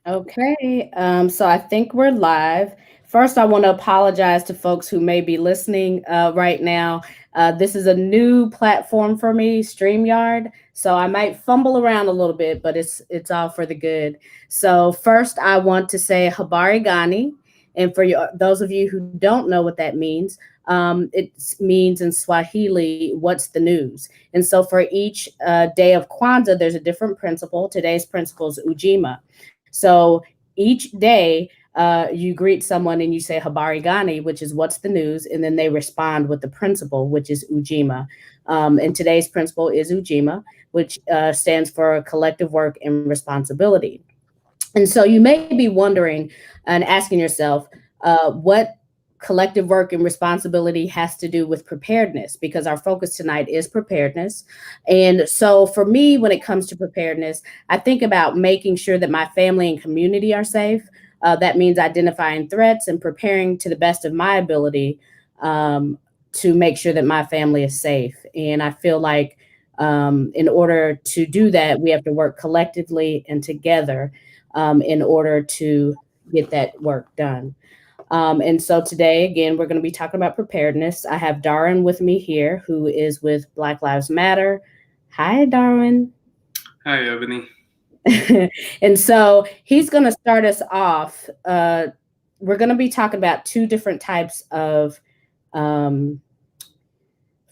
Okay, so I think we're live. First, I want to apologize to folks who may be listening right now. This is a new platform for me, StreamYard, so I might fumble around a little bit, but it's all for the good. So first, I want to say Habari Gani, and for those of you who don't know what that means, it means in Swahili, "What's the news?" And so for each day of Kwanzaa, there's a different principle. Today's principle is Ujima. So each day, you greet someone and you say Habari Gani, which is what's the news, and then they respond with the principle, which is Ujima. And today's principle is Ujima, which stands for collective work and responsibility. And so you may be wondering and asking yourself, what collective work and responsibility has to do with preparedness, because our focus tonight is preparedness. And so for me, when it comes to preparedness, I think about making sure that my family and community are safe. That means identifying threats and preparing to the best of my ability to make sure that my family is safe. And I feel like in order to do that, we have to work collectively and together in order to get that work done. And so today, again, we're going to be talking about preparedness. I have Darwin with me here, who is with Black Lives Matter. Hi, Darwin. Hi, Eboni. And so he's going to start us off. We're going to be talking about two different types of, for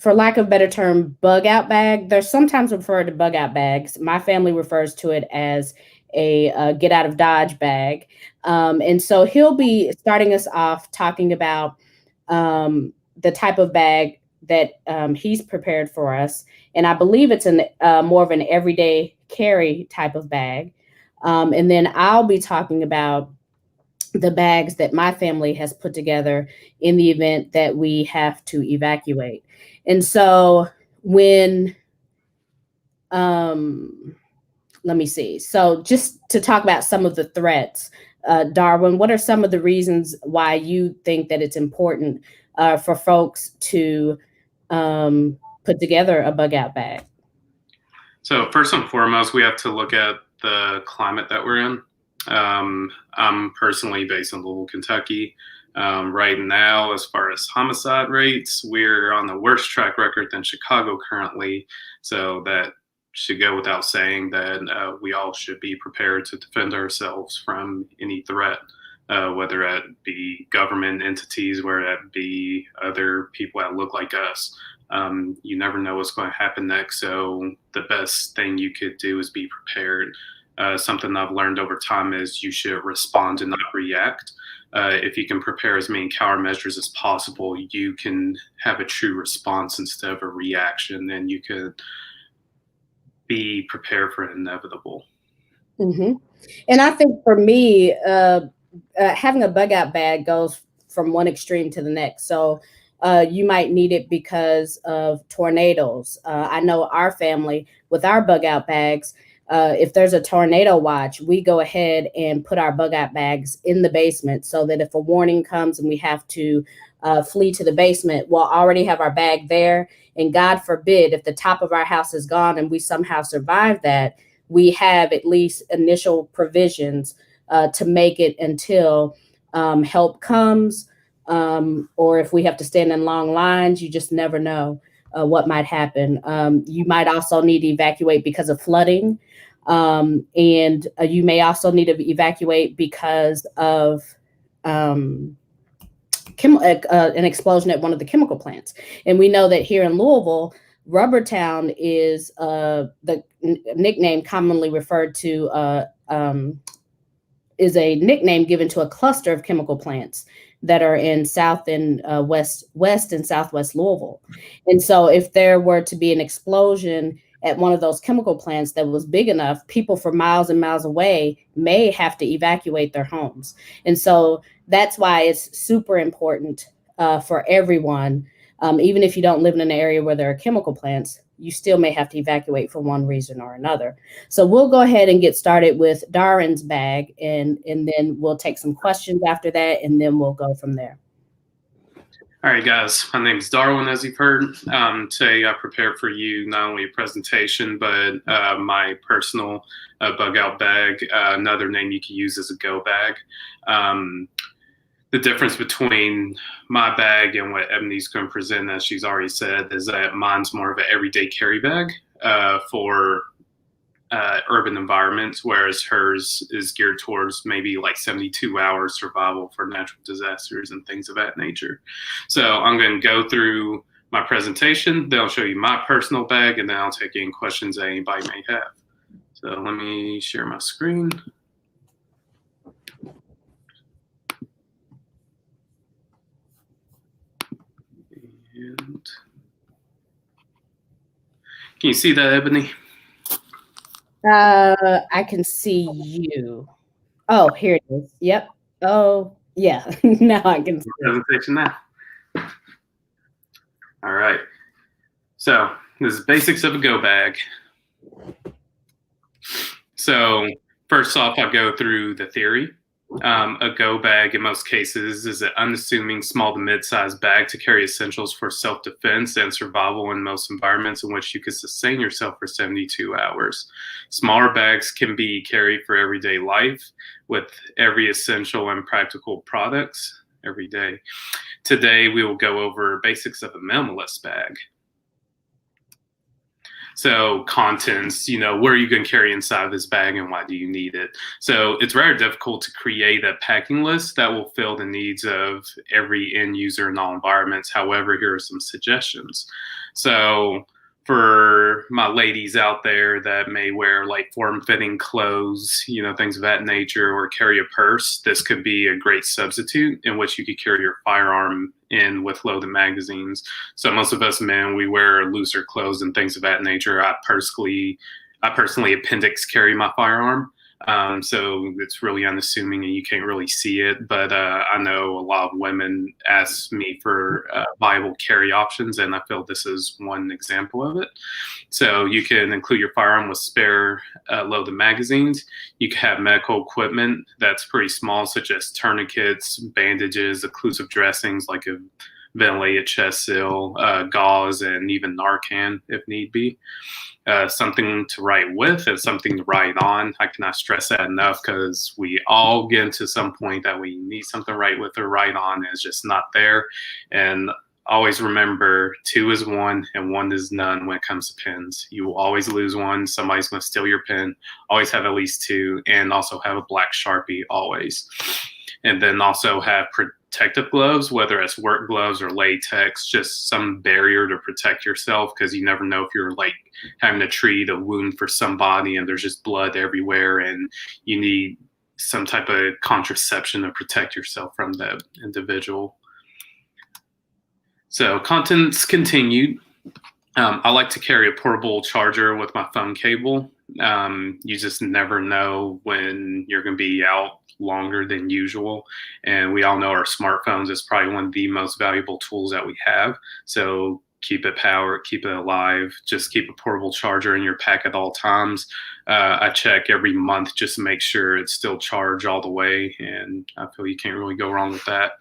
lack of a better term, bug out bag. They're sometimes referred to bug out bags. My family refers to it as a get out of Dodge bag. And so he'll be starting us off talking about the type of bag that he's prepared for us. And I believe it's an more of an everyday carry type of bag. And then I'll be talking about the bags that my family has put together in the event that we have to evacuate. And so when let me see. So just to talk about some of the threats, Darwin, what are some of the reasons why you think that it's important for folks to put together a bug out bag? So first and foremost, we have to look at the climate that we're in. I'm personally based in Louisville, Kentucky. Right now, as far as homicide rates, we're on the worst track record than Chicago currently. So that should go without saying that we all should be prepared to defend ourselves from any threat, whether that be government entities, whether that be other people that look like us. You never know what's going to happen next. So the best thing you could do is be prepared. Something I've learned over time is you should respond and not react. If you can prepare as many countermeasures as possible, you can have a true response instead of a reaction, and you could be prepared for the inevitable. Mm-hmm. And I think for me, having a bug out bag goes from one extreme to the next. So you might need it because of tornadoes. I know our family with our bug out bags. If there's a tornado watch, we go ahead and put our bug out bags in the basement so that if a warning comes and we have to flee to the basement, we'll already have our bag there. And God forbid, if the top of our house is gone and we somehow survive that, we have at least initial provisions to make it until help comes. Or if we have to stand in long lines, you just never know what might happen. You might also need to evacuate because of flooding. And you may also need to evacuate because of an explosion at one of the chemical plants. And we know that here in Louisville, Rubbertown is the nickname commonly referred to, is a nickname given to a cluster of chemical plants that are in South and West and Southwest Louisville. And so if there were to be an explosion at one of those chemical plants that was big enough, people for miles and miles away may have to evacuate their homes. And so that's why it's super important for everyone. Even if you don't live in an area where there are chemical plants, you still may have to evacuate for one reason or another. So we'll go ahead and get started with Darwin's bag, and then we'll take some questions after that, and then we'll go from there. All right, guys, my name is Darwin, as you've heard. Today I prepared for you not only a presentation, but my personal bug out bag. Another name you can use is a go bag. The difference between my bag and what Ebony's going to present, as she's already said, is that mine's more of an everyday carry bag for urban environments, whereas hers is geared towards maybe like 72 hours survival for natural disasters and things of that nature. So I'm going to go through my presentation, then I'll show you my personal bag, and then I'll take any questions that anybody may have. So let me share my screen. And can you see that, Ebony? I can see you. Oh, here it is. Yep. Oh, yeah. Now I can see presentation now. All right. So this is basics of a go bag. So first off, I'll go through the theory. A go bag in most cases is an unassuming small to mid-sized bag to carry essentials for self-defense and survival in most environments in which you can sustain yourself for 72 hours. Smaller bags can be carried for everyday life with every essential and practical products every day. Today, we will go over basics of a minimalist bag. So contents, where are you going to carry inside this bag and why do you need it? So it's very difficult to create a packing list that will fill the needs of every end user in all environments. However, here are some suggestions. So for my ladies out there that may wear like form-fitting clothes, things of that nature, or carry a purse, this could be a great substitute in which you could carry your firearm in with loaded magazines. So most of us men, we wear looser clothes and things of that nature. I personally appendix carry my firearm. So it's really unassuming and you can't really see it. But I know a lot of women ask me for viable carry options, and I feel this is one example of it. So you can include your firearm with spare loaded magazines. You can have medical equipment that's pretty small, such as tourniquets, bandages, occlusive dressings like a ventilated chest seal, gauze, and even Narcan if need be. Something to write with and something to write on. I cannot stress that enough because we all get to some point that we need something to write with or write on and it's just not there. And always remember 2 is 1 and 1 is none when it comes to pens. You will always lose one. Somebody's going to steal your pen. Always have at least 2 and also have a black Sharpie always. And then also have protective gloves, whether it's work gloves or latex, just some barrier to protect yourself because you never know if you're like having to treat a wound for somebody and there's just blood everywhere and you need some type of contraception to protect yourself from that individual. So contents continued. I like to carry a portable charger with my phone cable. You just never know when you're going to be out longer than usual. And we all know our smartphones is probably one of the most valuable tools that we have. So keep it powered, keep it alive, just keep a portable charger in your pack at all times. I check every month just to make sure it's still charged all the way. And I feel you can't really go wrong with that.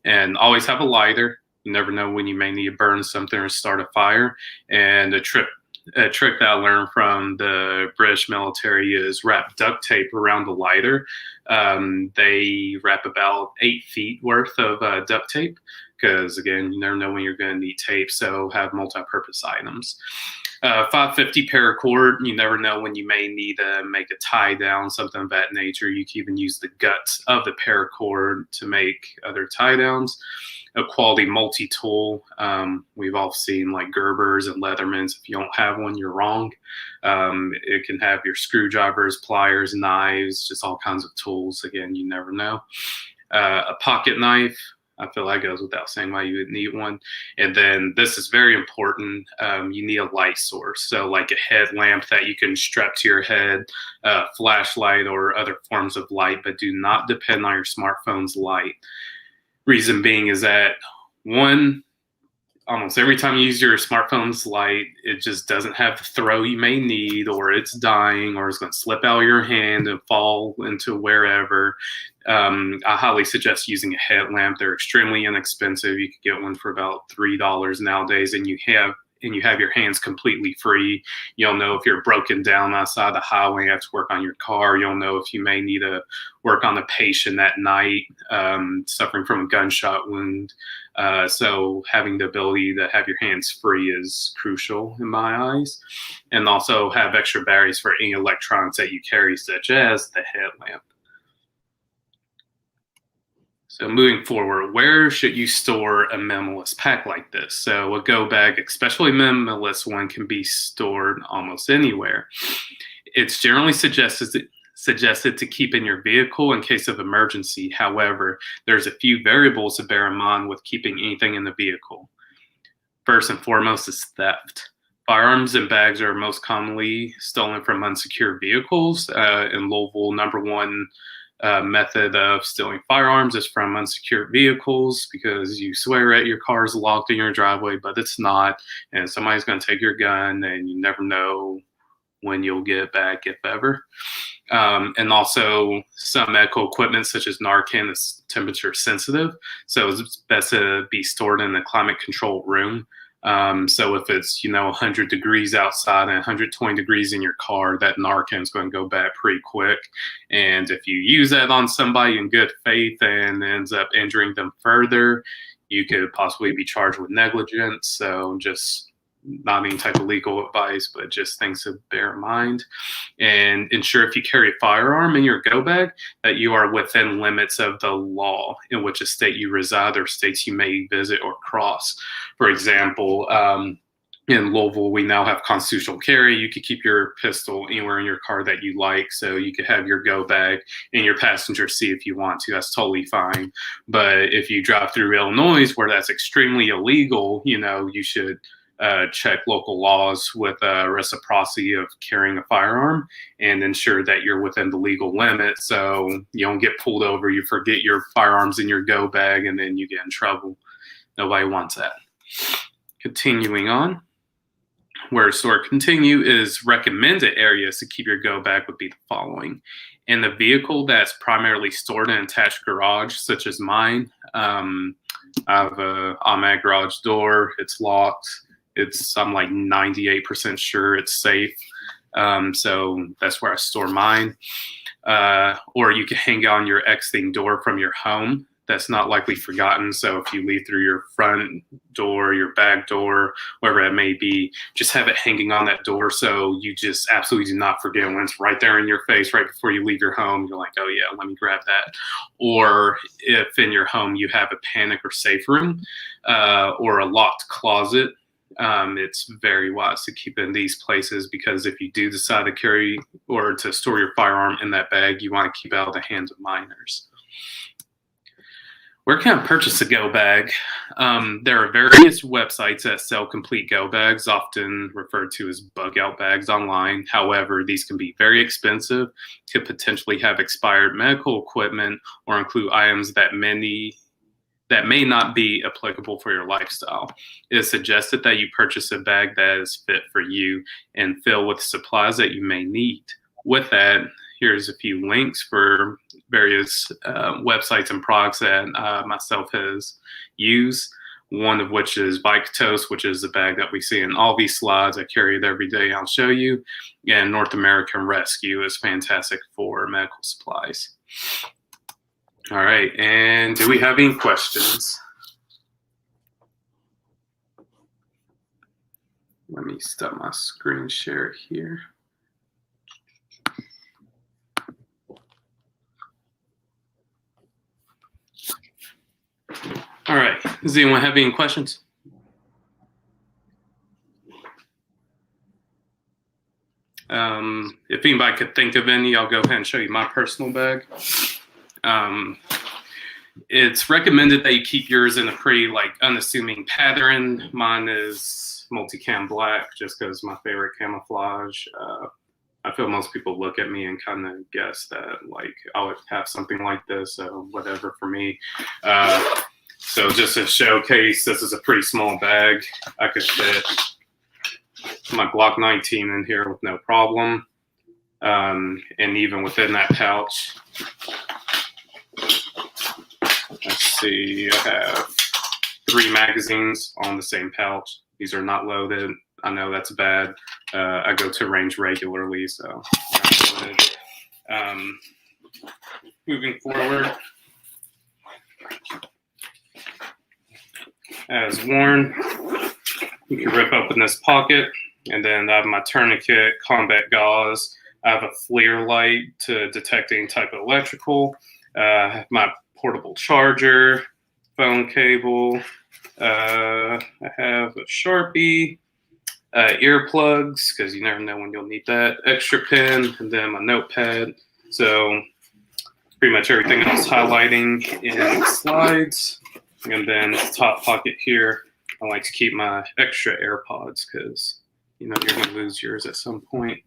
And always have a lighter. You never know when you may need to burn something or start a fire. And a trick that I learned from the British military is wrap duct tape around the lighter. They wrap about 8 feet worth of duct tape because, again, you never know when you're going to need tape, so have multi-purpose items. 550 paracord, you never know when you may need to make a tie down, something of that nature. You can even use the guts of the paracord to make other tie downs. A quality multi-tool. We've all seen like Gerber's and Leatherman's. If you don't have one, you're wrong. It can have your screwdrivers, pliers, knives, just all kinds of tools. Again, you never know. A pocket knife. I feel that goes without saying why you would need one. And then this is very important. You need a light source. So like a headlamp that you can strap to your head, flashlight or other forms of light, but do not depend on your smartphone's light. Reason being is that, one, almost every time you use your smartphone's light, it just doesn't have the throw you may need, or it's dying, or it's going to slip out of your hand and fall into wherever. I highly suggest using a headlamp. They're extremely inexpensive. You could get one for about $3 nowadays, and you have your hands completely free. You'll know if you're broken down outside the highway, you have to work on your car. You'll know if you may need to work on a patient at night suffering from a gunshot wound. So having the ability to have your hands free is crucial in my eyes. And also have extra batteries for any electronics that you carry, such as the headlamp. So moving forward, where should you store a minimalist pack like this? So a go bag, especially minimalist one, can be stored almost anywhere. It's generally suggested to keep in your vehicle in case of emergency. However, there's a few variables to bear in mind with keeping anything in the vehicle. First and foremost is theft. Firearms and bags are most commonly stolen from unsecured vehicles. In Louisville, number one method of stealing firearms is from unsecured vehicles, because you swear at your car's locked in your driveway, but it's not, and somebody's going to take your gun, and you never know when you'll get it back, if ever. And also, some medical equipment such as Narcan is temperature sensitive, so it's best to be stored in a climate controlled room. So if it's 100 degrees outside and 120 degrees in your car, that Narcan is going to go bad pretty quick. And if you use that on somebody in good faith and ends up injuring them further, you could possibly be charged with negligence. So just not any type of legal advice, but just things to bear in mind. And ensure if you carry a firearm in your go bag that you are within limits of the law in which a state you reside or states you may visit or cross. For example, in Louisville, we now have constitutional carry. You could keep your pistol anywhere in your car that you like. So you could have your go bag in your passenger seat if you want to. That's totally fine. But if you drive through Illinois, where that's extremely illegal, you should check local laws with reciprocity of carrying a firearm and ensure that you're within the legal limit, so you don't get pulled over, you forget your firearms in your go bag, and then you get in trouble. Nobody wants that. Continuing on, where store continue is recommended areas to keep your go bag would be the following. In the vehicle that's primarily stored in an attached garage, such as mine, I have an automatic garage door, it's locked. I'm like 98% sure it's safe. So that's where I store mine. Or you can hang on your exiting door from your home. That's not likely forgotten. So if you leave through your front door, your back door, wherever it may be, just have it hanging on that door so you just absolutely do not forget when it's right there in your face right before you leave your home. You're like, oh yeah, let me grab that. Or if in your home you have a panic or safe room or a locked closet, it's very wise to keep in these places, because if you do decide to carry or to store your firearm in that bag, you want to keep it out of the hands of minors. Where can I purchase a go bag? There are various websites that sell complete go bags, often referred to as bug out bags online. However, these can be very expensive, could potentially have expired medical equipment, or include items that may not be applicable for your lifestyle. It is suggested that you purchase a bag that is fit for you and fill with supplies that you may need. With that, here's a few links for various websites and products that myself has used. One of which is Bike Toast, which is the bag that we see in all these slides. I carry it every day. I'll show you. And North American Rescue is fantastic for medical supplies. All right, and do we have any questions? Let me stop my screen share here. All right, does anyone have any questions? If anybody could think of any, I'll go ahead and show you my personal bag. It's recommended that you keep yours in a pretty unassuming pattern. Mine is multicam black, just because my favorite camouflage. I feel most people look at me and kind of guess that I would have something like this, so whatever for me. So just to showcase, this is a pretty small bag. I could fit my Glock 19 in here with no problem. And even within that pouch, let's see, I have 3 magazines on the same pouch. These are not loaded. I know that's bad. I go to range regularly, so moving forward, as worn, you can rip open this pocket, and then I have my tourniquet, combat gauze. I have a FLIR light to detect any type of electrical. I have my portable charger, phone cable. I have a Sharpie, earplugs, because you never know when you'll need that, extra pen, and then my notepad. So pretty much everything else highlighting in slides. And then the top pocket here, I like to keep my extra AirPods because you know you're going to lose yours at some point.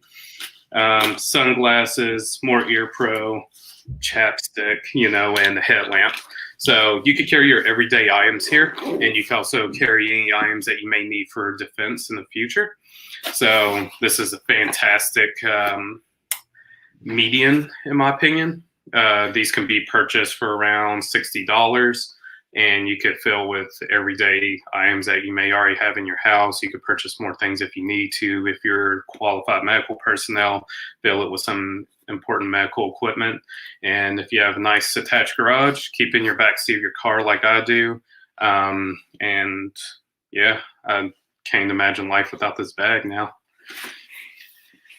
Sunglasses, more ear pro, chapstick, you know, and a headlamp. So you could carry your everyday items here, and you can also carry any items that you may need for defense in the future. So this is a fantastic median, in my opinion. These can be purchased for around $60, and you could fill with everyday items that you may already have in your house. You could purchase more things if you need to. If you're qualified medical personnel, fill it with some important medical equipment. And if you have a nice attached garage, keep in your backseat of your car like I do. And yeah, I can't imagine life without this bag now.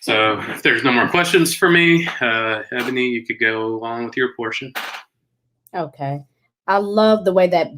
So if there's no more questions for me, Ebony, you could go on with your portion. Okay. I love the way that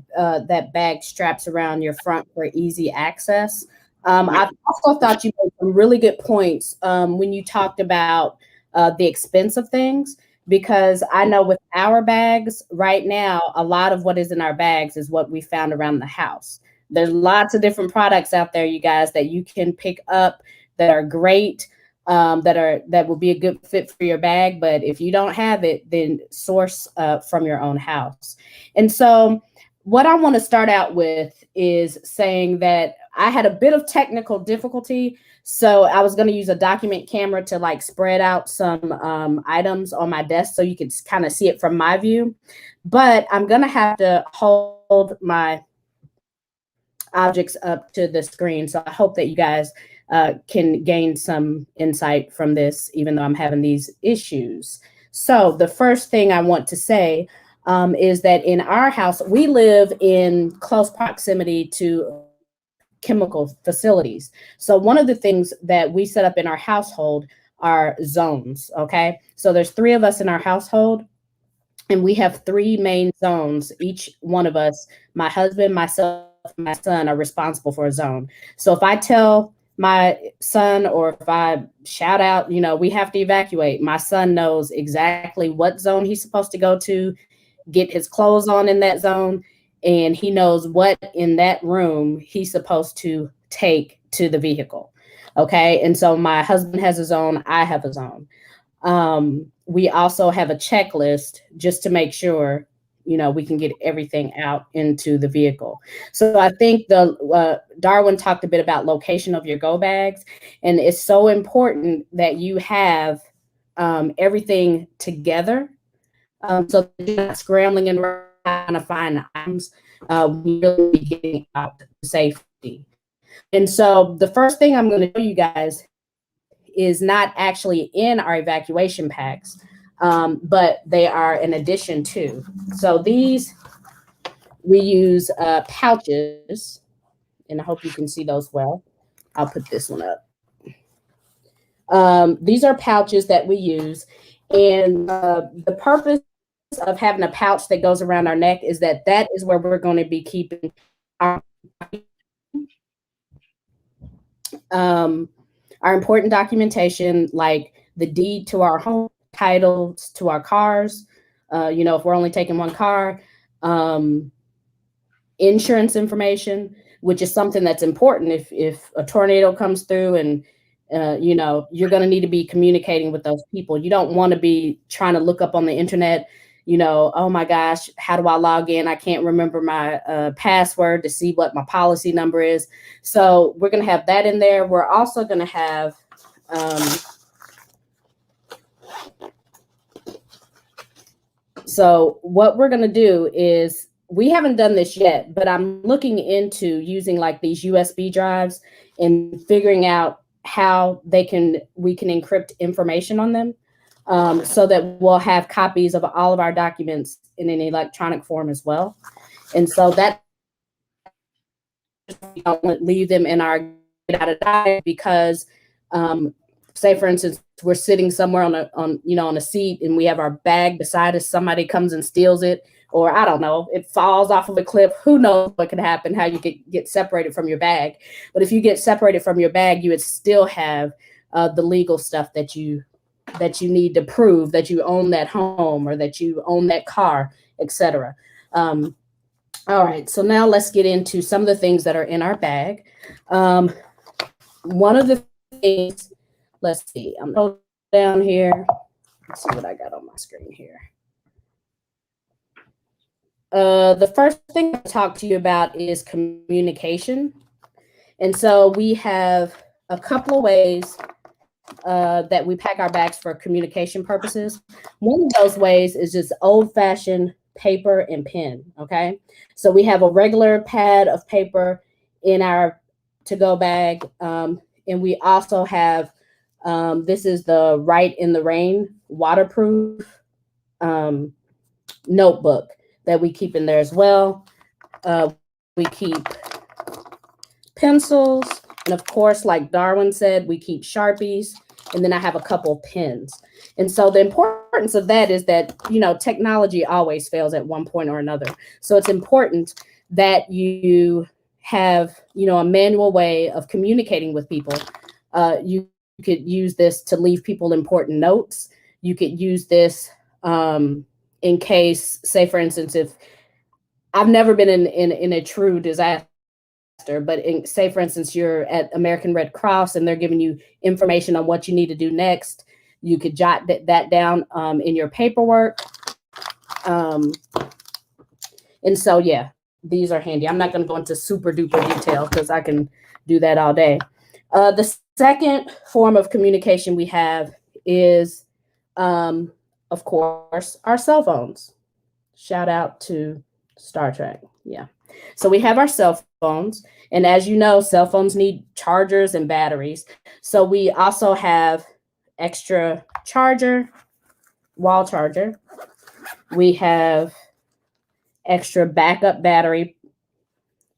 that bag straps around your front for easy access. I also thought you made some really good points when you talked about the expense of things, because I know with our bags right now, a lot of what is in our bags is what we found around the house. There's lots of different products out there, you guys, that you can pick up that are great, that will be a good fit for your bag. But if you don't have it, then source from your own house. And so what I want to start out with is saying that I had a bit of technical difficulty. So I was going to use a document camera to like spread out some items on my desk so you could kind of see it from my view. But I'm going to have to hold my objects up to the screen. So I hope that you guys can gain some insight from this, even though I'm having these issues. So the first thing I want to say is that in our house, we live in close proximity to chemical facilities. So one of the things that we set up in our household are zones, okay? So there's 3 of us in our household, and we have 3 main zones. Each one of us, my husband, myself, my son, are responsible for a zone. So if I tell my son, or if I shout out, you know, we have to evacuate, my son knows exactly what zone he's supposed to go to, get his clothes on in that zone, and he knows what in that room he's supposed to take to the vehicle. Okay. And so my husband has a zone, I have a zone. We also have a checklist just to make sure, you know, we can get everything out into the vehicle. So I think Darwin talked a bit about location of your go bags, and it's so important that you have everything together, so that you're not scrambling and trying to find items. We really be getting out to safety. And so the first thing I'm going to show you guys is not actually in our evacuation packs, but they are an addition to. So these, we use pouches, and I hope you can see those well. I'll put this one up. These are pouches that we use, and the purpose of having a pouch that goes around our neck is that is where we're going to be keeping our important documentation, like the deed to our home, titles to our cars, you know, if we're only taking one car, insurance information, which is something that's important if a tornado comes through, and you know, you're going to need to be communicating with those people. You don't want to be trying to look up on the internet, oh my gosh, how do I log in? I can't remember my password to see what my policy number is. So we're going to have that in there. We're also going to have so what we're going to do is, we haven't done this yet, but I'm looking into using like these USB drives and figuring out how we can encrypt information on them, so that we'll have copies of all of our documents in an electronic form as well. And so that we don't leave them in our because say for instance, we're sitting somewhere on a seat and we have our bag beside us, somebody comes and steals it, or I don't know, it falls off of a cliff. Who knows what could happen, how you get separated from your bag. But if you get separated from your bag, you would still have the legal stuff that you need to prove that you own that home or that you own that car, etc. All right, so now let's get into some of the things that are in our bag. One of the things, let's see, I'm down here. Let's see what I got on my screen here. The first thing I'll talk to you about is communication. And so we have a couple of ways that we pack our bags for communication purposes. One of those ways is just old-fashioned paper and pen, okay? So we have a regular pad of paper in our to-go bag, and we also have, this is the Write in the Rain waterproof notebook that we keep in there as well. We keep pencils, and of course, like Darwin said, we keep Sharpies, and then I have a couple pens. And so the importance of that is that, technology always fails at one point or another. So it's important that you have, a manual way of communicating with people. You could use this to leave people important notes. You could use this in case, say, for instance, if I've never been in a true disaster, but say, for instance, you're at American Red Cross and they're giving you information on what you need to do next, you could jot that down in your paperwork. And so, yeah, these are handy. I'm not going to go into super duper detail because I can do that all day. The second form of communication we have is, of course, our cell phones. Shout out to Star Trek. Yeah. So we have our cell phones. And as you know, cell phones need chargers and batteries. So we also have extra charger, wall charger. We have extra backup battery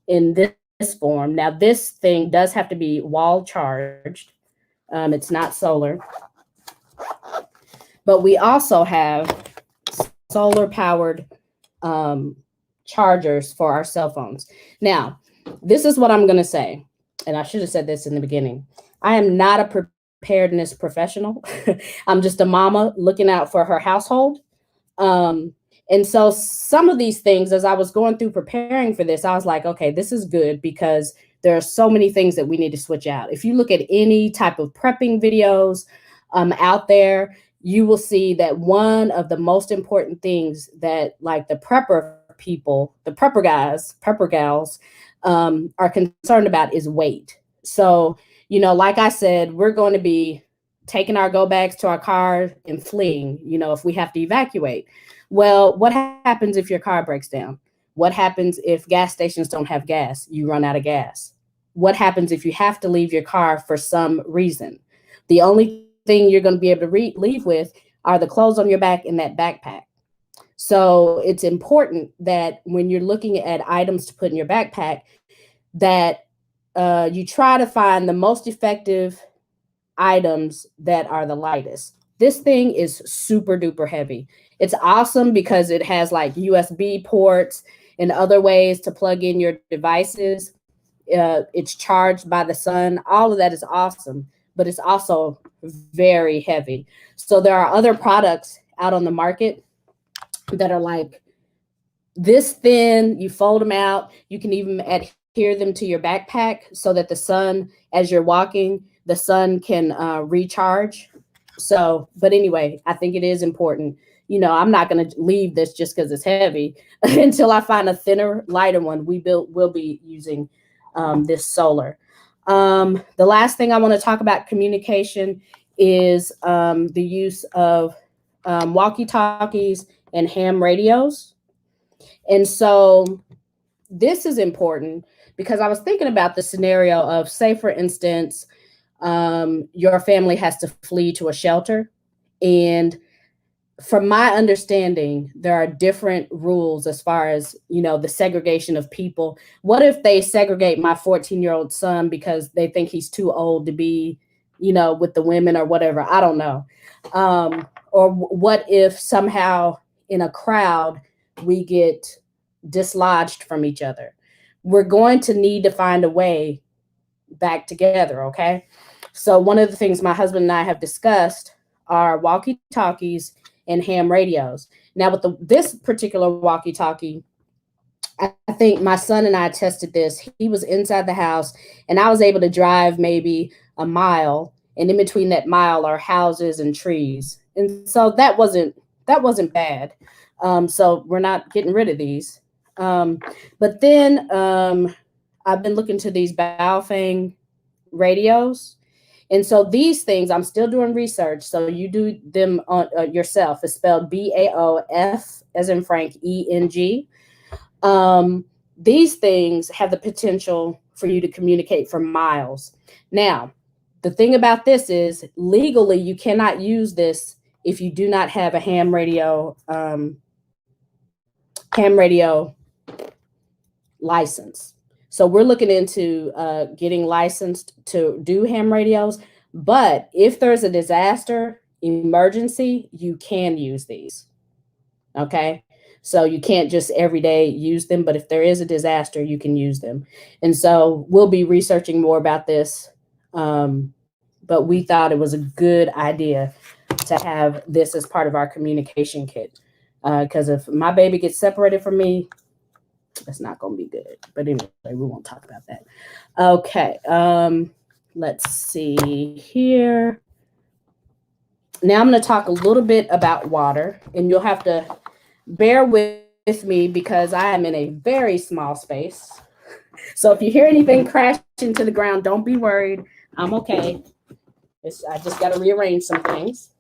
in this form. Now, this thing does have to be wall charged. It's not solar. But we also have solar powered chargers for our cell phones. Now, this is what I'm going to say, and I should have said this in the beginning. I am not a preparedness professional. I'm just a mama looking out for her household. And so some of these things, as I was going through preparing for this, I was like, okay, this is good because there are so many things that we need to switch out. If you look at any type of prepping videos out there, you will see that one of the most important things that like the prepper people, the prepper guys, prepper gals are concerned about is weight. So, like I said, we're going to be taking our go bags to our car and fleeing, if we have to evacuate. Well, what happens if your car breaks down? What happens if gas stations don't have gas? You run out of gas. What happens if you have to leave your car for some reason? The only thing you're going to be able to leave with are the clothes on your back and that backpack. So it's important that when you're looking at items to put in your backpack, that you try to find the most effective items that are the lightest. This thing is super duper heavy. It's awesome because it has like USB ports and other ways to plug in your devices. It's charged by the sun. All of that is awesome, but it's also very heavy. So there are other products out on the market that are like this thin. You fold them out. You can even adhere them to your backpack so that the sun, as you're walking, the sun can recharge. So, but anyway, I think it is important. I'm not going to leave this just because it's heavy until I find a thinner, lighter one. We'll be using this solar. The last thing I want to talk about communication is the use of walkie-talkies and ham radios. And so this is important because I was thinking about the scenario of, say, for instance, your family has to flee to a shelter. And from my understanding, there are different rules as far as, the segregation of people. What if they segregate my 14-year-old son because they think he's too old to be, with the women or whatever? I don't know. Or what if somehow in a crowd we get dislodged from each other? We're going to need to find a way back together, okay? So one of the things my husband and I have discussed are walkie-talkies and ham radios. Now, with this particular walkie-talkie, I think my son and I tested this. He was inside the house, and I was able to drive maybe a mile, and in between that mile are houses and trees, and so that wasn't bad. So we're not getting rid of these. But then I've been looking to these Baofeng radios. And so these things, I'm still doing research. So you do them on yourself. It's spelled BAOF as in Frank, ENG. These things have the potential for you to communicate for miles. Now, the thing about this is legally you cannot use this if you do not have a ham radio license. So we're looking into getting licensed to do ham radios. But if there's a disaster emergency, you can use these. Okay. So you can't just every day use them, but if there is a disaster, you can use them. And so we'll be researching more about this. But we thought it was a good idea to have this as part of our communication kit. Because if my baby gets separated from me, that's not going to be good. But anyway, we won't talk about that. Okay. Let's see here. Now I'm going to talk a little bit about water, and you'll have to bear with me because I am in a very small space. So if you hear anything crash into the ground, don't be worried. I'm okay. I just got to rearrange some things.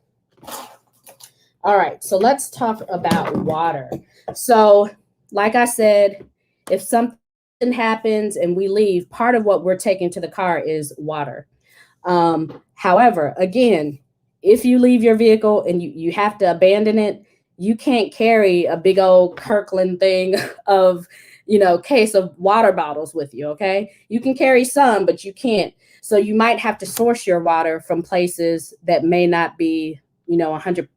All right. So let's talk about water. So like I said, if something happens and we leave, part of what we're taking to the car is water. However, again, if you leave your vehicle and you have to abandon it, you can't carry a big old Kirkland thing of, case of water bottles with you, okay? You can carry some, but you can't. So you might have to source your water from places that may not be, 100,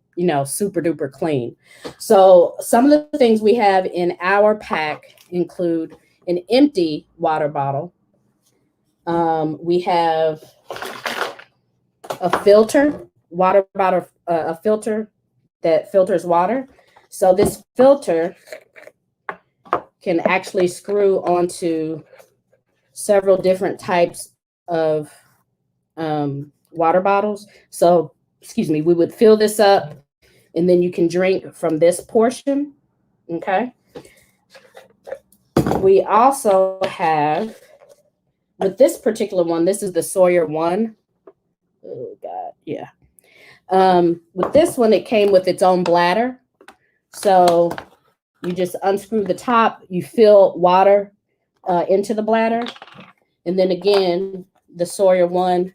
super duper clean. So some of the things we have in our pack include an empty water bottle. We have a filter, water bottle, a filter that filters water. So this filter can actually screw onto several different types of water bottles. So, we would fill this up and then you can drink from this portion. Okay. We also have, with this particular one, this is the Sawyer 1. Oh, God. Yeah. With this one, it came with its own bladder. So you just unscrew the top, you fill water into the bladder. And then again, the Sawyer 1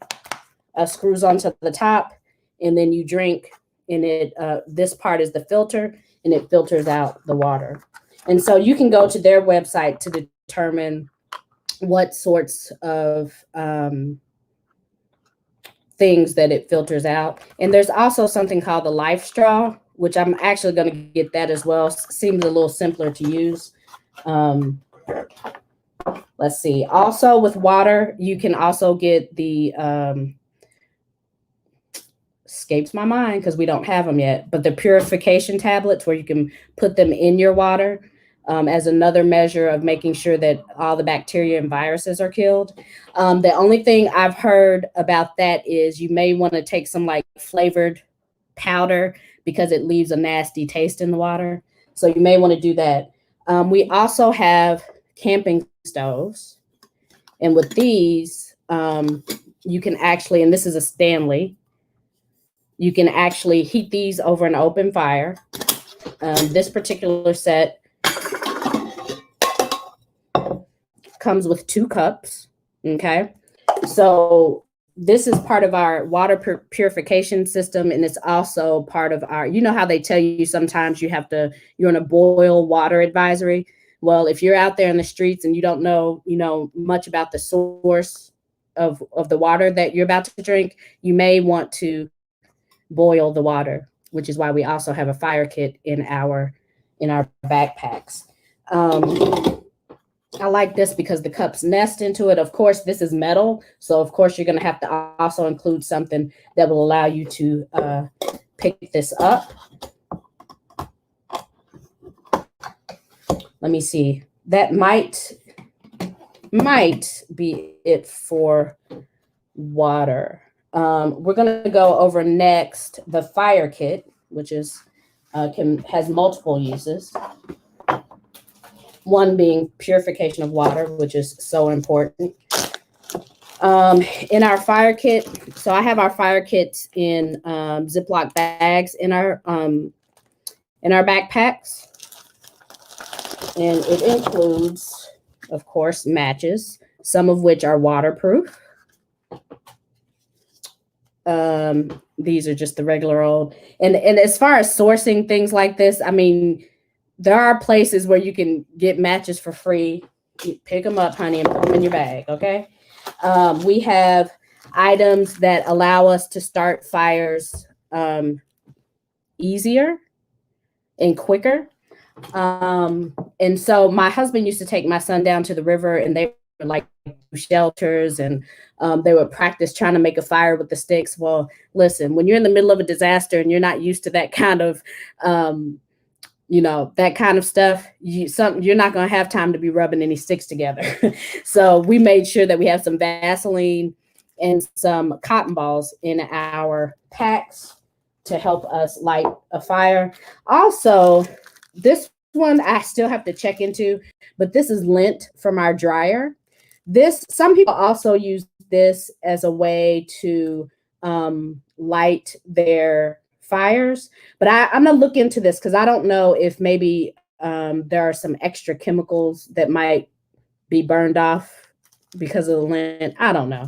screws onto the top, and then you drink, and this part is the filter, and it filters out the water. And so you can go to their website to determine what sorts of things that it filters out. And there's also something called the Life Straw, which I'm actually going to get that as well. Seems a little simpler to use. Let's see. Also with water, you can also get the, escapes my mind because we don't have them yet, but the Purification Tablets where you can put them in your water as another measure of making sure that all the bacteria and viruses are killed. The only thing I've heard about that is you may want to take some like flavored powder because it leaves a nasty taste in the water. So you may want to do that. We also have camping stoves. And with these, you can actually, and this is a Stanley, you can actually heat these over an open fire. This particular set comes with 2 cups. Okay. So this is part of our water purification system. And it's also part of our, you know how they tell you sometimes you're on a boil water advisory. Well, if you're out there in the streets and you don't know, much about the source of the water that you're about to drink, you may want to boil the water, which is why we also have a fire kit in our backpacks. I like this because the cups nest into it. Of course, this is metal. So of course, you're going to have to also include something that will allow you to pick this up. Let me see. That might be it for water. We're going to go over next the fire kit, which is has multiple uses. One being purification of water, which is so important. In our fire kit, so I have our fire kits in Ziploc bags in our backpacks, and it includes, of course, matches, some of which are waterproof. These are just the regular old, and as far as sourcing things like this, I mean, there are places where you can get matches for free. You pick them up, honey, and put them in your bag, okay? We have items that allow us to start fires easier and quicker. And so my husband used to take my son down to the river, and they were like shelters, and they would practice trying to make a fire with the sticks. Well, listen, when you're in the middle of a disaster and you're not used to that kind of that kind of stuff, you're not going to have time to be rubbing any sticks together. So we made sure that we have some Vaseline and some cotton balls in our packs to help us light a fire. Also, this one I still have to check into, but this is lint from our dryer. Some people also use this as a way to light their fires, but I'm gonna look into this because I don't know if maybe there are some extra chemicals that might be burned off because of the lint. I don't know,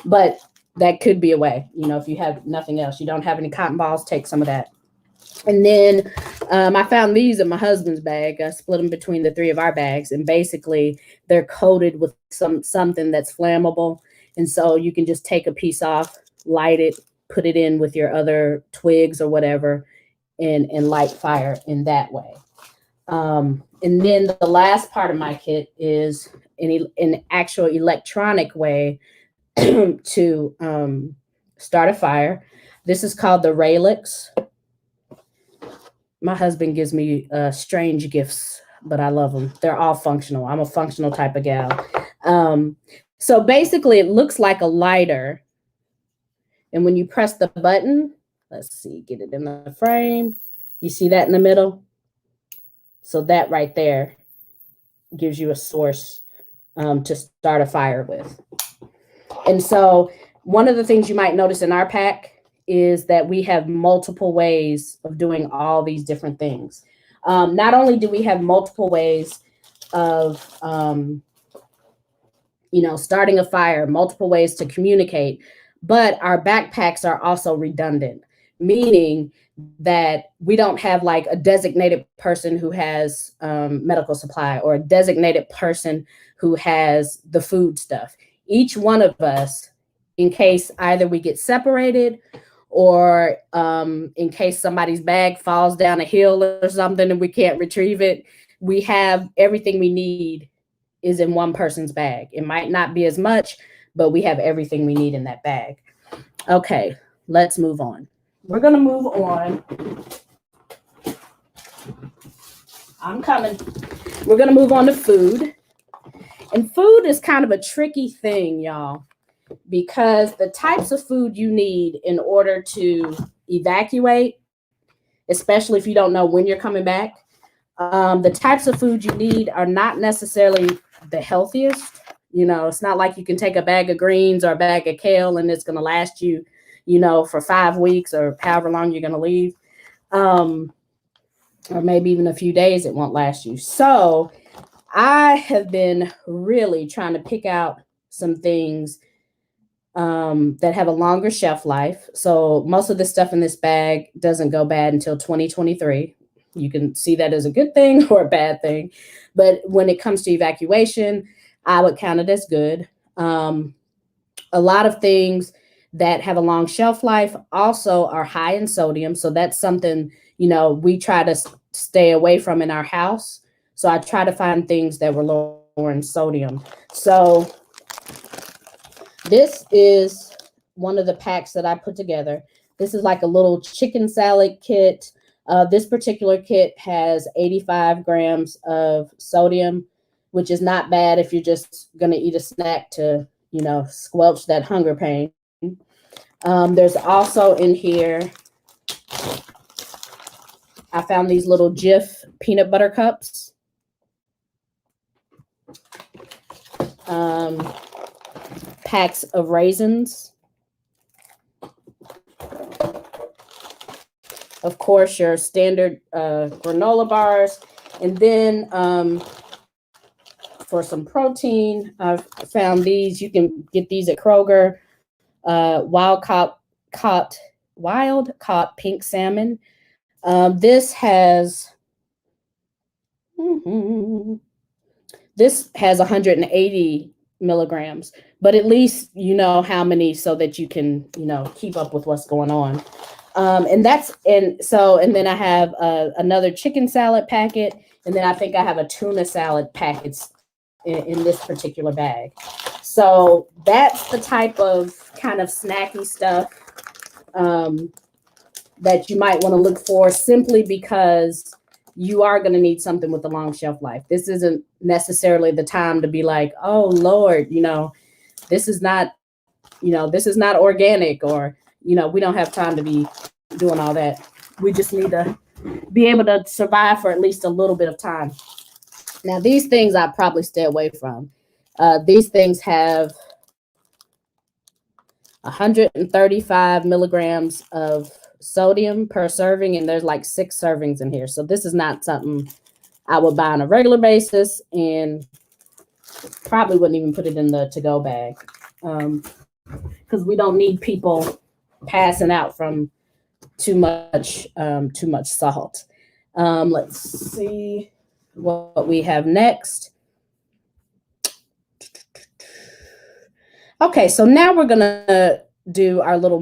but that could be a way. If you have nothing else, you don't have any cotton balls, take some of that. And then I found these in my husband's bag. I split them between the 3 of our bags, and basically they're coated with something that's flammable, and so you can just take a piece off, light it, put it in with your other twigs or whatever, and light fire in that way. And then the last part of my kit is an actual electronic way to start a fire. This is called the Railix. My husband gives me strange gifts, but I love them. They're all functional. I'm a functional type of gal. So basically, it looks like a lighter. And when you press the button, let's see, get it in the frame. You see that in the middle? So that right there gives you a source to start a fire with. And so one of the things you might notice in our pack is that we have multiple ways of doing all these different things. Not only do we have multiple ways of, starting a fire, multiple ways to communicate, but our backpacks are also redundant, meaning that we don't have like a designated person who has medical supply or a designated person who has the food stuff. Each one of us, in case either we get separated or in case somebody's bag falls down a hill or something and we can't retrieve it, we have everything we need is in one person's bag. It might not be as much, but we have everything we need in that bag. Okay, let's move on. We're going to move on. I'm coming. We're going to move on to food. And food is kind of a tricky thing, y'all, because the types of food you need in order to evacuate especially if you don't know when you're coming back. The types of food you need are not necessarily the healthiest. You know, it's not like you can take a bag of greens or a bag of kale and it's going to last you, you know, for 5 weeks or however long you're going to leave. Or maybe even a few days, it won't last you. So I have been really trying to pick out some things that have a longer shelf life. So most of the stuff in this bag doesn't go bad until 2023. You can see that as a good thing or a bad thing. But when it comes to evacuation, I would count it as good. A lot of things that have a long shelf life also are high in sodium. So that's something, you know, we try to stay away from in our house. So I try to find things that were lower in sodium. So this is one of the packs that I put together. This is like a little chicken salad kit. This particular kit has 85 grams of sodium, which is not bad if you're just going to eat a snack to, you know, squelch that hunger pain. There's also in here, I found these little Jif peanut butter cups. Packs of raisins. Of course, your standard granola bars. And then for some protein, I've found these. You can get these at Kroger. Wild caught pink salmon. This has 180 milligrams, but at least you know how many so that you can, you know, keep up with what's going on. And then I have another chicken salad packet, and then I think I have a tuna salad packets in this particular bag. So that's the type of kind of snacky stuff that you might want to look for, simply because you are going to need something with a long shelf life. This isn't necessarily the time to be like, oh Lord, you know, this is not organic, or, you know, we don't have time to be doing all that. We just need to be able to survive for at least a little bit of time. Now, these things I probably stay away from. These things have 135 milligrams of sodium per serving, and there's like 6 servings in here. So this is not something I would buy on a regular basis, and probably wouldn't even put it in the to-go bag, because we don't need people passing out from too much salt. Let's see what we have next. Okay, so now we're gonna do our little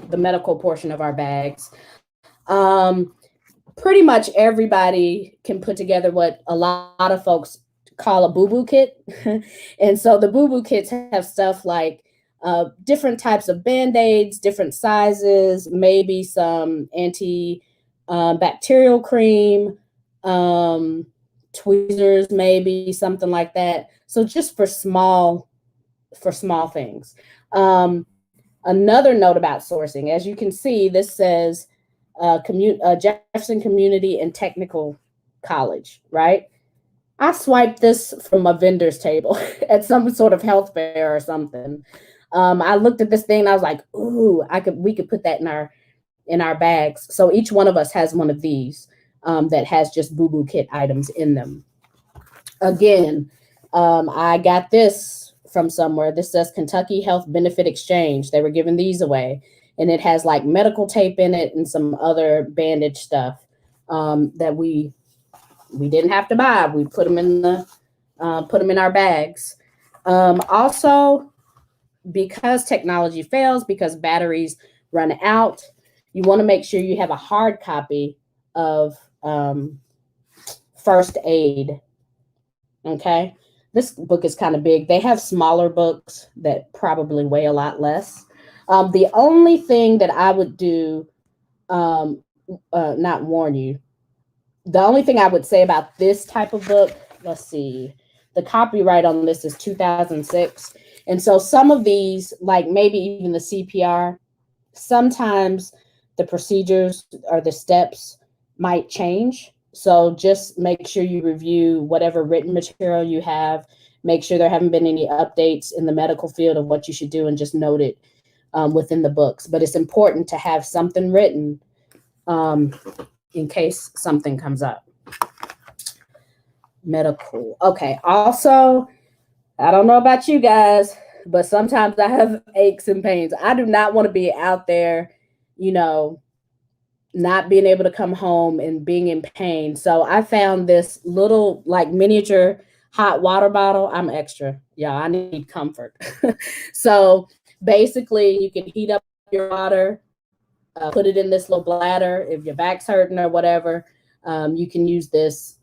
the medical portion of our bags. Pretty much everybody can put together what a lot of folks call a Booboo Kit. And so the Booboo Kits have stuff like different types of Band-Aids, different sizes, maybe some anti-bacterial cream, tweezers, maybe something like that. So just for small things. Another note about sourcing, as you can see, this says Jefferson Community and Technical College, right? I swiped this from a vendor's table at some sort of health fair or something. I looked at this thing and I was like, ooh, we could put that in our bags. So each one of us has one of these that has just Booboo Kit items in them. Again, I got this from somewhere. This says Kentucky Health Benefit Exchange. They were giving these away, and it has like medical tape in it and some other bandage stuff that we didn't have to buy. We put them in our bags. Also, because technology fails, because batteries run out, you want to make sure you have a hard copy of first aid. Okay. This book is kind of big. They have smaller books that probably weigh a lot less. The only thing that I would do, not warn you, the only thing I would say about this type of book, let's see, the copyright on this is 2006. And so some of these, like maybe even the CPR, sometimes the procedures or the steps might change. So just make sure you review whatever written material you have. Make sure there haven't been any updates in the medical field of what you should do, and just note it within the books. But it's important to have something written in case something comes up. Medical. Okay. Also, I don't know about you guys, but sometimes I have aches and pains. I do not want to be out there, you know, not being able to come home and being in pain. So I found this little like miniature hot water bottle. I'm extra. Yeah, I need comfort. So basically you can heat up your water, put it in this little bladder. If your back's hurting or whatever, you can use this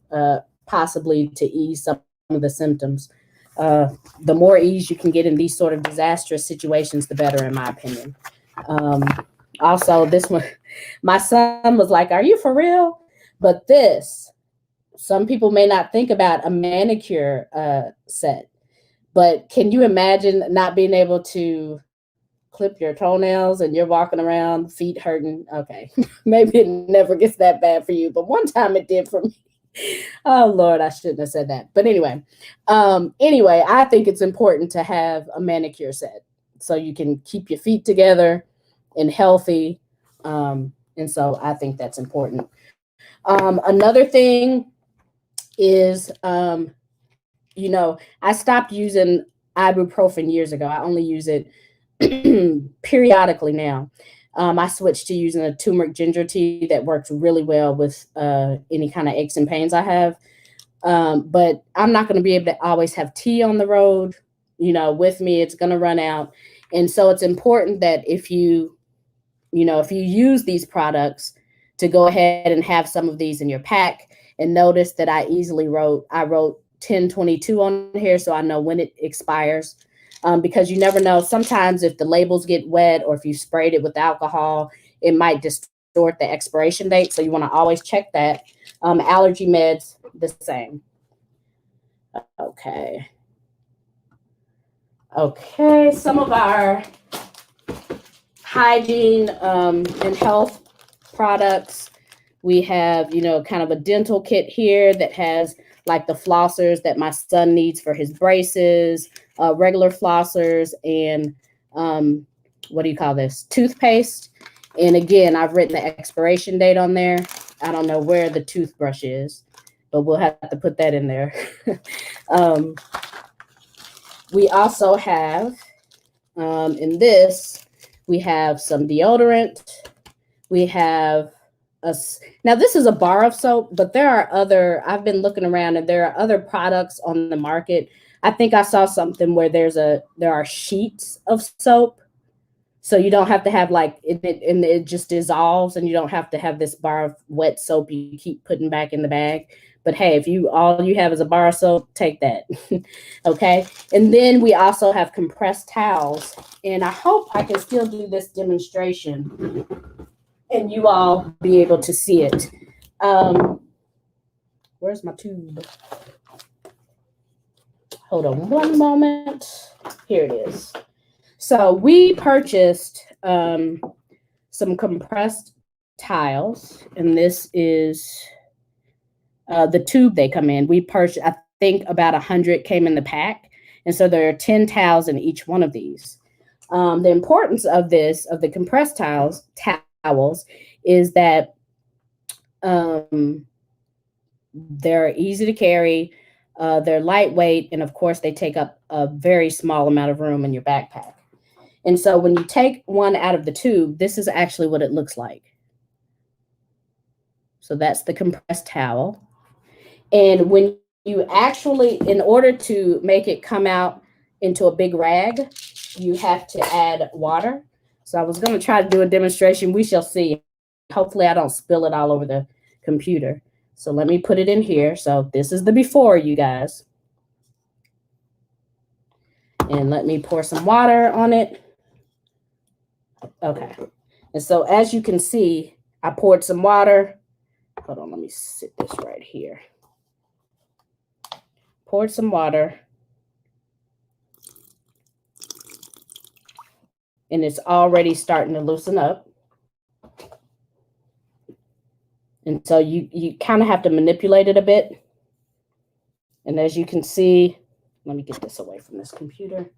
possibly to ease some of the symptoms. The more ease you can get in these sort of disastrous situations, the better, in my opinion. Also, this one, my son was like, "Are you for real?" But this, some people may not think about a manicure set, but can you imagine not being able to clip your toenails and you're walking around, feet hurting? Okay, maybe it never gets that bad for you, but one time it did for me. Oh Lord, I shouldn't have said that. But anyway, I think it's important to have a manicure set so you can keep your feet together and healthy. And so I think that's important. Another thing is, I stopped using ibuprofen years ago. I only use it periodically now. I switched to using a turmeric ginger tea that works really well with any kind of aches and pains I have. But I'm not going to be able to always have tea on the road, with me. It's going to run out. And so it's important that if you use these products, to go ahead and have some of these in your pack. And notice that I wrote 1022 on here so I know when it expires. Because you never know. Sometimes if the labels get wet or if you sprayed it with alcohol, it might distort the expiration date. So you want to always check that. Allergy meds, the same. Okay. Some of our hygiene and health products. We have, kind of a dental kit here that has like the flossers that my son needs for his braces, regular flossers, and what do you call this? Toothpaste. And again, I've written the expiration date on there. I don't know where the toothbrush is, but we'll have to put that in there. We also have, in this, we have some deodorant. We have now this is a bar of soap, but there are I've been looking around and there are other products on the market. I think I saw something where there are sheets of soap. So you don't have to have it just dissolves, and you don't have to have this bar of wet soap you keep putting back in the bag. But hey, if all you have is a bar of soap, take that. Okay. And then we also have compressed towels, and I hope I can still do this demonstration and you all be able to see it. Where's my tube? Hold on one moment. Here it is. So we purchased some compressed tiles, and this is the tube they come in. We purchased, I think about 100 came in the pack. And so there are 10 towels in each one of these. The importance of the compressed towels is that they're easy to carry, they're lightweight, and of course they take up a very small amount of room in your backpack. And so when you take one out of the tube, this is actually what it looks like. So that's the compressed towel. And when you actually, in order to make it come out into a big rag, you have to add water. So I was going to try to do a demonstration. We shall see. Hopefully I don't spill it all over the computer. So let me put it in here. So this is the before, you guys. And let me pour some water on it. Okay. And so as you can see, I poured some water. Hold on, let me sit this right here. Poured some water. And it's already starting to loosen up. And so you kind of have to manipulate it a bit. And as you can see, let me get this away from this computer.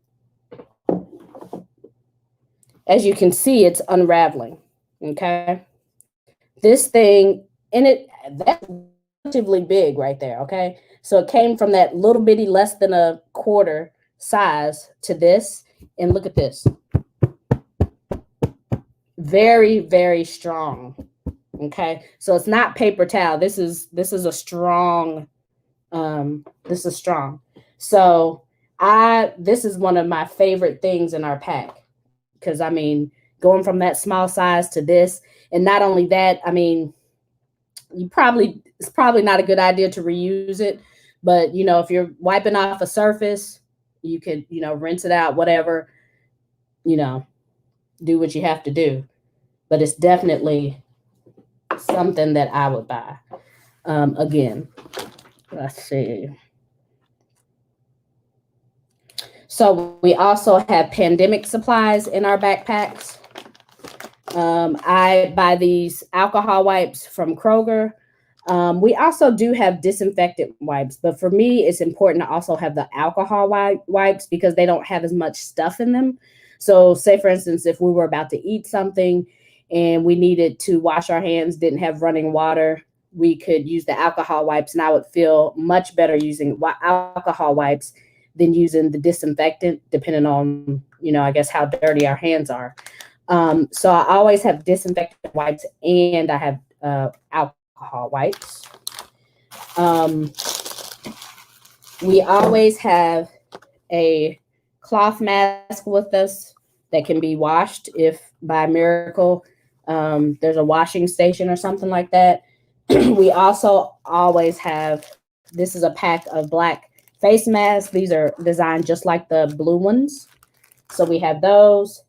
As you can see, it's unraveling. Okay. This thing, and that's relatively big right there. Okay. So it came from that little bitty, less than a quarter size to this. And look at this. Very, very strong. Okay. So it's not paper towel. This is a strong, this is strong. So this is one of my favorite things in our pack. Because I mean, going from that small size to this, and not only that, I mean, it's probably not a good idea to reuse it, but if you're wiping off a surface, you could, rinse it out, whatever, do what you have to do. But it's definitely something that I would buy. Again, let's see. So we also have pandemic supplies in our backpacks. I buy these alcohol wipes from Kroger. We also do have disinfectant wipes, but for me, it's important to also have the alcohol wipes because they don't have as much stuff in them. So say, for instance, if we were about to eat something and we needed to wash our hands, didn't have running water, we could use the alcohol wipes, and I would feel much better using alcohol wipes than using the disinfectant, depending on, I guess how dirty our hands are. So I always have disinfectant wipes, and I have alcohol wipes. We always have a cloth mask with us that can be washed if by miracle there's a washing station or something like that. We also always have, this is a pack of black face masks. These are designed just like the blue ones. So we have those.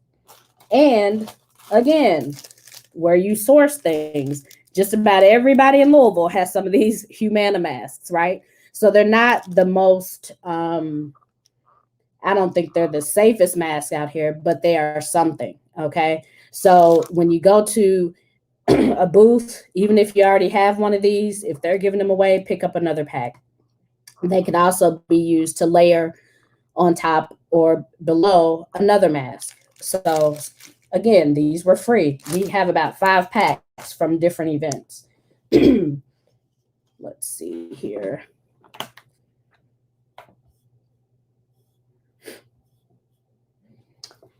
And again, where you source things, just about everybody in Louisville has some of these Humana masks, right? So they're not the most, I don't think they're the safest masks out here, but they are something, okay? So when you go to a booth, even if you already have one of these, if they're giving them away, pick up another pack. They can also be used to layer on top or below another mask. So again, these were free. We have about 5 packs from different events. Let's see here.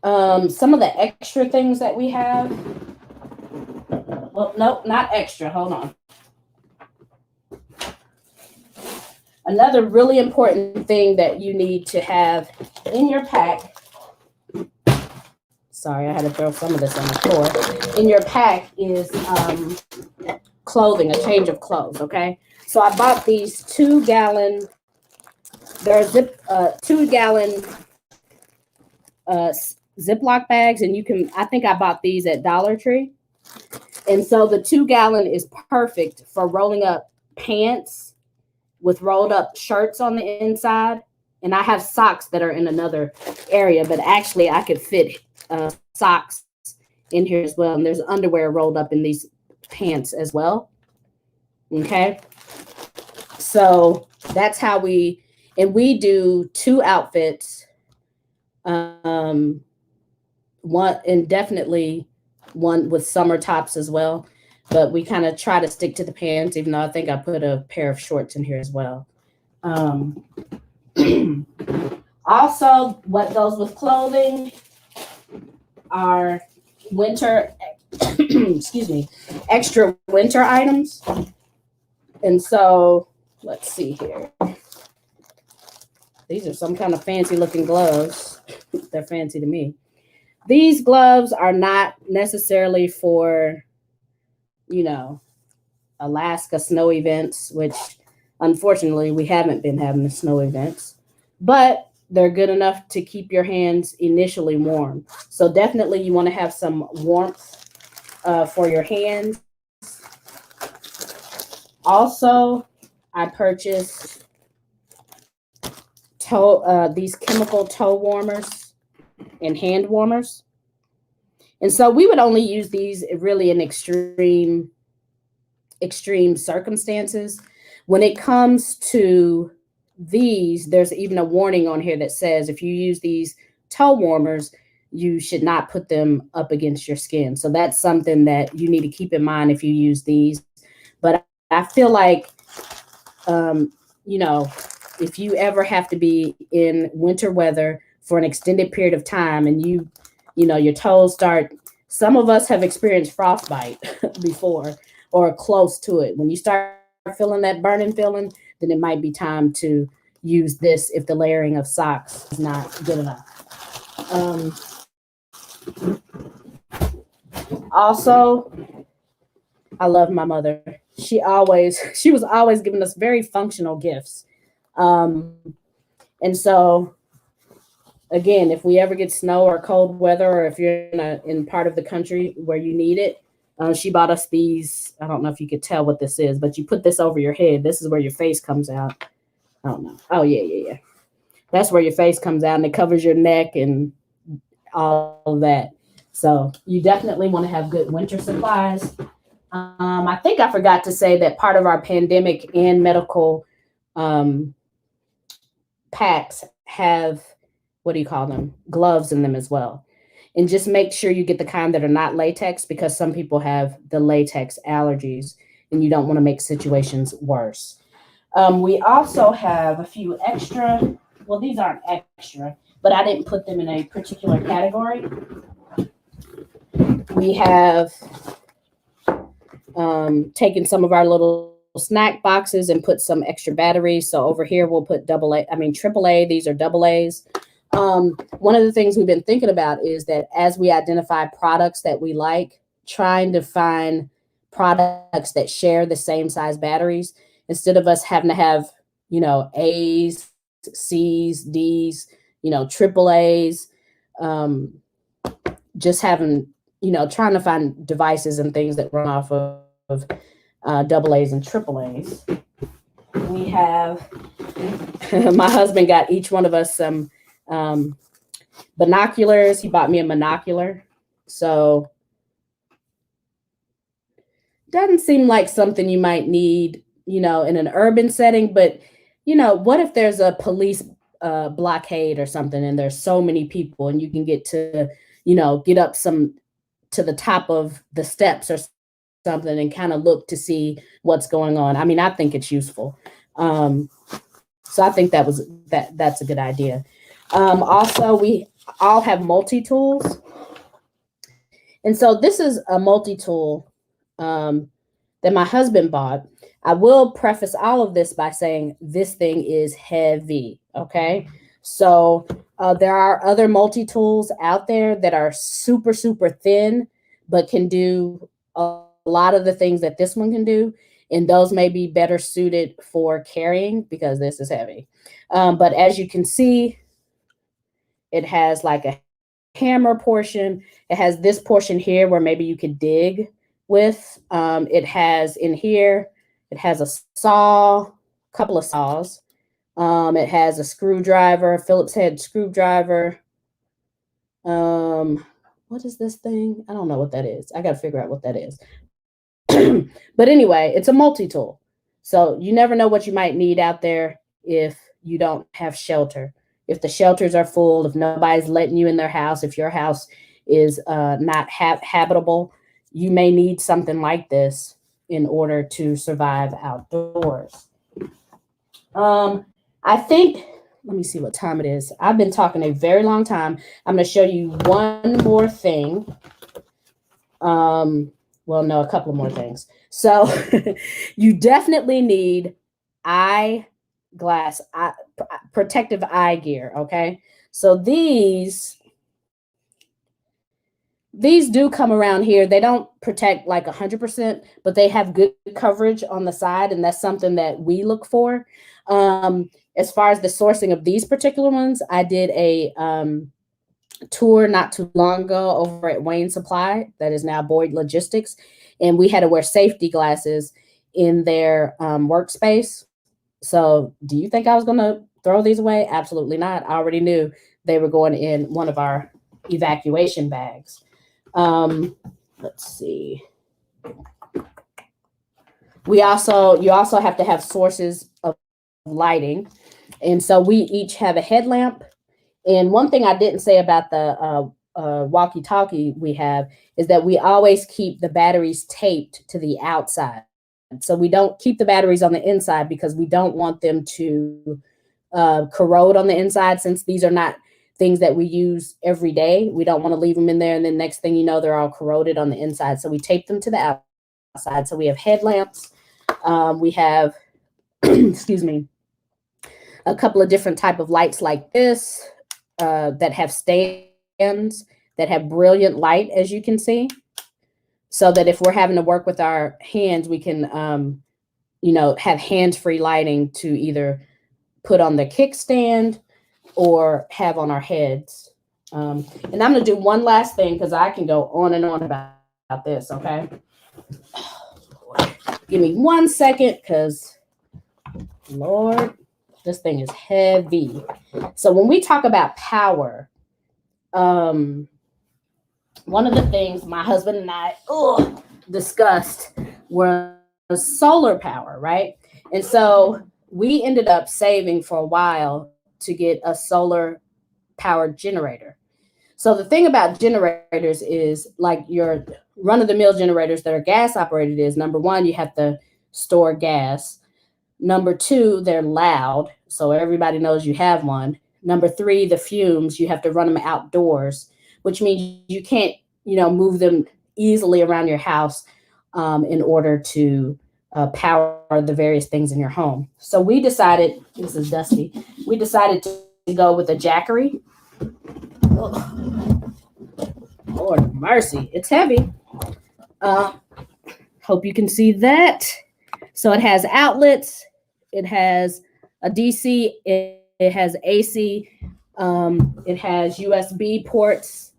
Some of the extra things that we have. Well, nope, not extra. Hold on. Another really important thing that you need to have in your pack. Sorry, I had to throw some of this on the floor. In your pack is clothing, a change of clothes, okay? So I bought these 2-gallon, they're 2-gallon Ziploc bags, and I think I bought these at Dollar Tree. And so the 2-gallon is perfect for rolling up pants with rolled up shirts on the inside. And I have socks that are in another area, but actually I could fit socks in here as well. And there's underwear rolled up in these pants as well. Okay. So that's how we do 2 outfits. One, and definitely one with summer tops as well. But we kind of try to stick to the pants, even though I think I put a pair of shorts in here as well. Also, what goes with clothing are winter, excuse me, extra winter items. And so, let's see here. These are some kind of fancy looking gloves. They're fancy to me. These gloves are not necessarily for, Alaska snow events, which unfortunately we haven't been having the snow events, but they're good enough to keep your hands initially warm. So definitely you want to have some warmth for your hands. Also, I purchased these chemical toe warmers and hand warmers. And so we would only use these really in extreme extreme circumstances. When it comes to these, there's even a warning on here that says if you use these toe warmers, you should not put them up against your skin. So that's something that you need to keep in mind if you use these. But I feel like, you know, if you ever have to be in winter weather for an extended period of time and you know, your toes start, some of us have experienced frostbite before or close to it. When you start feeling that burning feeling, then it might be time to use this if the layering of socks is not good enough. Also, I love my mother. She was always giving us very functional gifts. And so again, if we ever get snow or cold weather, or if you're in part of the country where you need it, she bought us these. I don't know if you could tell what this is, but you put this over your head. This is where your face comes out. I don't know. Oh, yeah. That's where your face comes out, and it covers your neck and all of that. So you definitely want to have good winter supplies. I think I forgot to say that part of our pandemic and medical packs have, what do you call them? Gloves in them as well. And just make sure you get the kind that are not latex, because some people have the latex allergies and you don't want to make situations worse. We also have a few extra, well, these aren't extra, but I didn't put them in a particular category. We have taken some of our little snack boxes and put some extra batteries. So over here, we'll put AAA. These are double A's. One of the things we've been thinking about is that as we identify products that we like, trying to find products that share the same size batteries, instead of us having to have, you know, A's, C's, D's, you know, triple A's, just having, you know, trying to find devices and things that run off of double A's and triple A's. We have, my husband got each one of us some binoculars. He bought me a monocular. So doesn't seem like something you might need, you know, in an urban setting, but you know, what if there's a police blockade or something and there's so many people and you can get to, you know, get up to the top of the steps or something and kind of look to see what's going on. I mean, I think it's useful. So I think that's a good idea. Also, we all have multi-tools. And so this is a multi-tool that my husband bought. I will preface all of this by saying this thing is heavy, okay? So there are other multi-tools out there that are super, super thin, but can do a lot of the things that this one can do. And those may be better suited for carrying because this is heavy. But as you can see, it has like a hammer portion. It has this portion here where maybe you could dig with. It has in here, it has a saw, couple of saws. It has a screwdriver, Phillips head screwdriver. What is this thing? I don't know what that is. I got to figure out what that is. But anyway, it's a multi-tool. So you never know what you might need out there if you don't have shelter. If the shelters are full, if nobody's letting you in their house, if your house is not habitable, you may need something like this in order to survive outdoors. I think, let me see what time it is. I've been talking a very long time. I'm going to show you one more thing. Well, no, a couple of more things. So you definitely need protective eye gear, okay? So these do come around here. They don't protect like 100%, but they have good coverage on the side, and that's something that we look for. As far as the sourcing of these particular ones, I did a tour not too long ago over at Wayne Supply, that is now Boyd Logistics, and we had to wear safety glasses in their workspace. So do you think I was going to throw these away? Absolutely not. I already knew they were going in one of our evacuation bags. Let's see. You also have to have sources of lighting. And so we each have a headlamp. And one thing I didn't say about the walkie-talkie we have is that we always keep the batteries taped to the outside. So we don't keep the batteries on the inside because we don't want them to corrode on the inside, since these are not things that we use every day. We don't want to leave them in there, and then next thing you know, they're all corroded on the inside. So we tape them to the outside. So we have headlamps. We have, excuse me, a couple of different type of lights like this that have stands that have brilliant light, as you can see, so that if we're having to work with our hands, we can, have hands-free lighting to either put on the kickstand or have on our heads. And I'm going to do one last thing because I can go on and on about this, okay? Give me 1 second because, Lord, this thing is heavy. So when we talk about power, one of the things my husband and I discussed was solar power, right? And so we ended up saving for a while to get a solar powered generator. So the thing about generators is, like your run-of-the-mill generators that are gas operated, is number one, you have to store gas. Number two, they're loud, so everybody knows you have one. Number three, the fumes, you have to run them outdoors, which means you can't, move them easily around your house in order to power the various things in your home. So we decided, this is dusty, we decided to go with a Jackery. Oh, Lord mercy, it's heavy. Hope you can see that. So it has outlets, it has a DC, it has AC, it has USB ports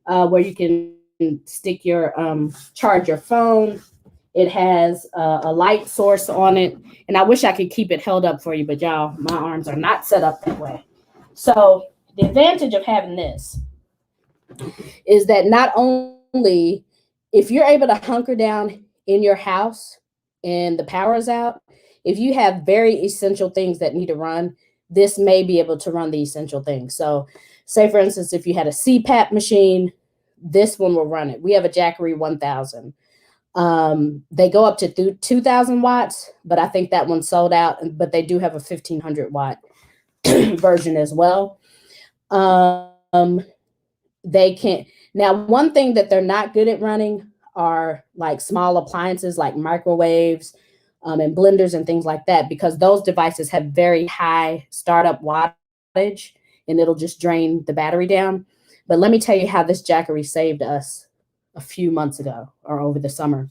where you can stick your charge your phone. It has a light source on it, and I wish I could keep it held up for you, but y'all, my arms are not set up that way. So the advantage of having this is that not only if you're able to hunker down in your house and the power is out, if you have very essential things that need to run, this may be able to run the essential things. So say, for instance, if you had a CPAP machine, this one will run it. We have a Jackery 1000. They go up to 2,000 watts, but I think that one's sold out, but they do have a 1,500 watt version as well. They can't. Now, one thing that they're not good at running are like small appliances like microwaves and blenders and things like that, because those devices have very high startup wattage and it'll just drain the battery down. But let me tell you how this Jackery saved us a few months ago or over the summer.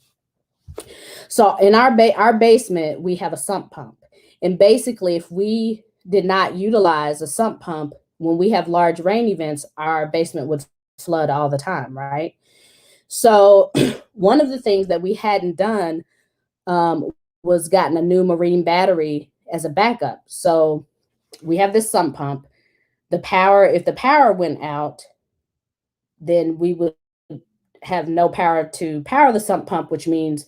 So in our basement, we have a sump pump. And basically, if we did not utilize a sump pump, when we have large rain events, our basement would flood all the time, right? So one of the things that we hadn't done was gotten a new marine battery as a backup. So we have this sump pump. If the power went out, then we would have no power to power the sump pump, which means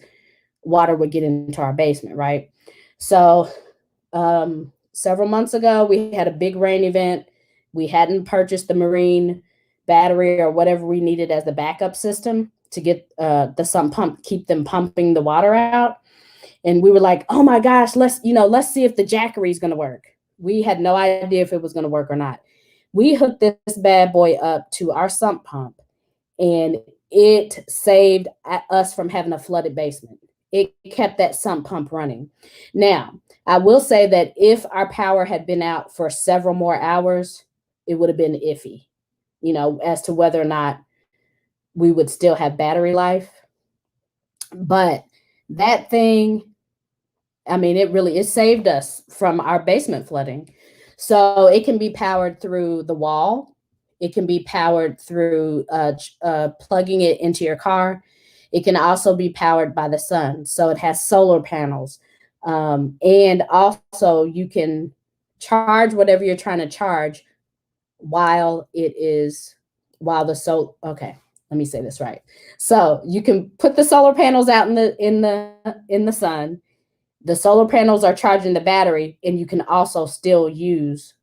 water would get into our basement, right? So several months ago, we had a big rain event. We hadn't purchased the marine battery or whatever we needed as the backup system to get the sump pump, keep them pumping the water out. And we were like, oh my gosh, let's see if the Jackery is going to work. We had no idea if it was going to work or not. We hooked this bad boy up to our sump pump, and it saved us from having a flooded basement. It kept that sump pump running. Now, I will say that if our power had been out for several more hours, it would have been iffy, as to whether or not we would still have battery life. But that thing, I mean, it saved us from our basement flooding. So it can be powered through the wall. It can be powered through plugging it into your car. It can also be powered by the sun. So it has solar panels. And also you can charge whatever you're trying to charge okay, let me say this right. So you can put the solar panels out in the sun. The solar panels are charging the battery, and you can also still use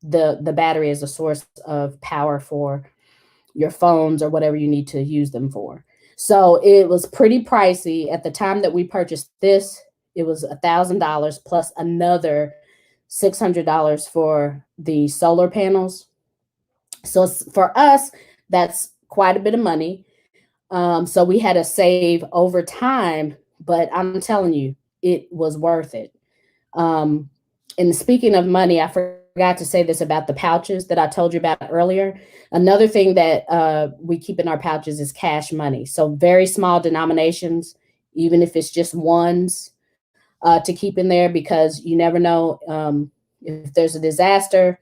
the battery as a source of power for your phones or whatever you need to use them for. So it was pretty pricey at the time that we purchased this. It was $1,000 plus another $600 for the solar panels. So for us, that's quite a bit of money. So we had to save over time, but I'm telling you, it was worth it. Um, and speaking of money, I forgot to say this about the pouches that I told you about earlier. Another thing that we keep in our pouches is cash money. So very small denominations, even if it's just ones, to keep in there, because you never know if there's a disaster.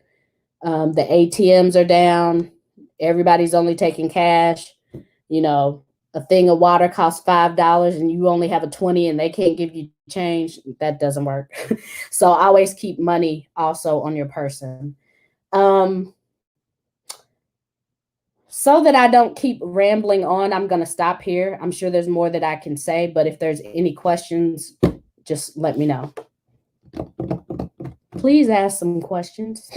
The ATMs are down. Everybody's only taking cash. You know, a thing of water costs $5 and you only have a 20 and they can't give you change. That doesn't work. So always keep money also on your person. So that I don't keep rambling on, I'm going to stop here. I'm sure there's more that I can say, but if there's any questions, just let me know. Please ask some questions.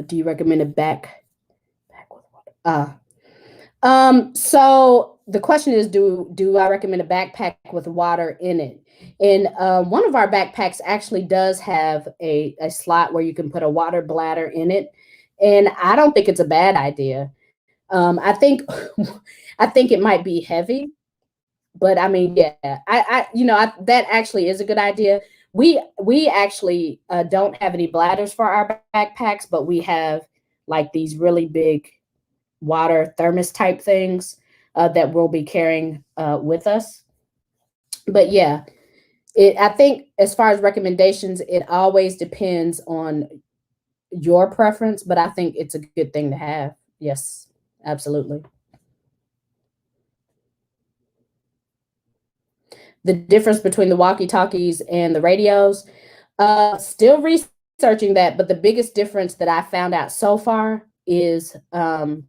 Do you recommend a backpack with water? So the question is, do I recommend a backpack with water in it? And one of our backpacks actually does have a slot where you can put a water bladder in it, and I don't think it's a bad idea. I think I think it might be heavy, but I mean, yeah, that actually is a good idea. We actually don't have any bladders for our backpacks, but we have like these really big water thermos type things that we'll be carrying with us. But yeah, I think as far as recommendations, it always depends on your preference, but I think it's a good thing to have. Yes, absolutely. The difference between the walkie-talkies and the radios, still researching that, but the biggest difference that I found out so far is the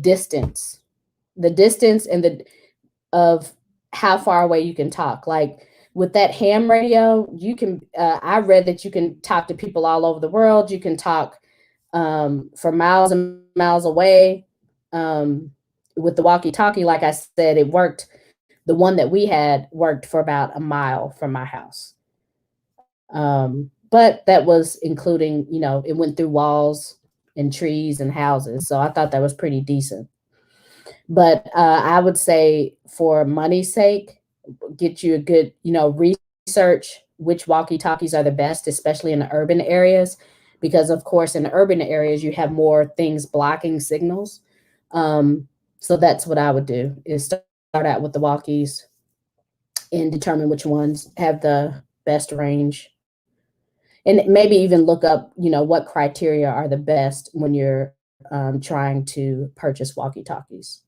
distance, and of how far away you can talk. Like with that ham radio, you can. I read that you can talk to people all over the world. You can talk for miles and miles away. With the walkie-talkie, like I said, it worked. The one that we had worked for about a mile from my house. But that was including, it went through walls and trees and houses. So I thought that was pretty decent. But I would say for money's sake, get you a good, research which walkie-talkies are the best, especially in the urban areas, because of course in the urban areas you have more things blocking signals. So that's what I would do, is start out with the walkies and determine which ones have the best range. And maybe even look up, what criteria are the best when you're trying to purchase walkie-talkies.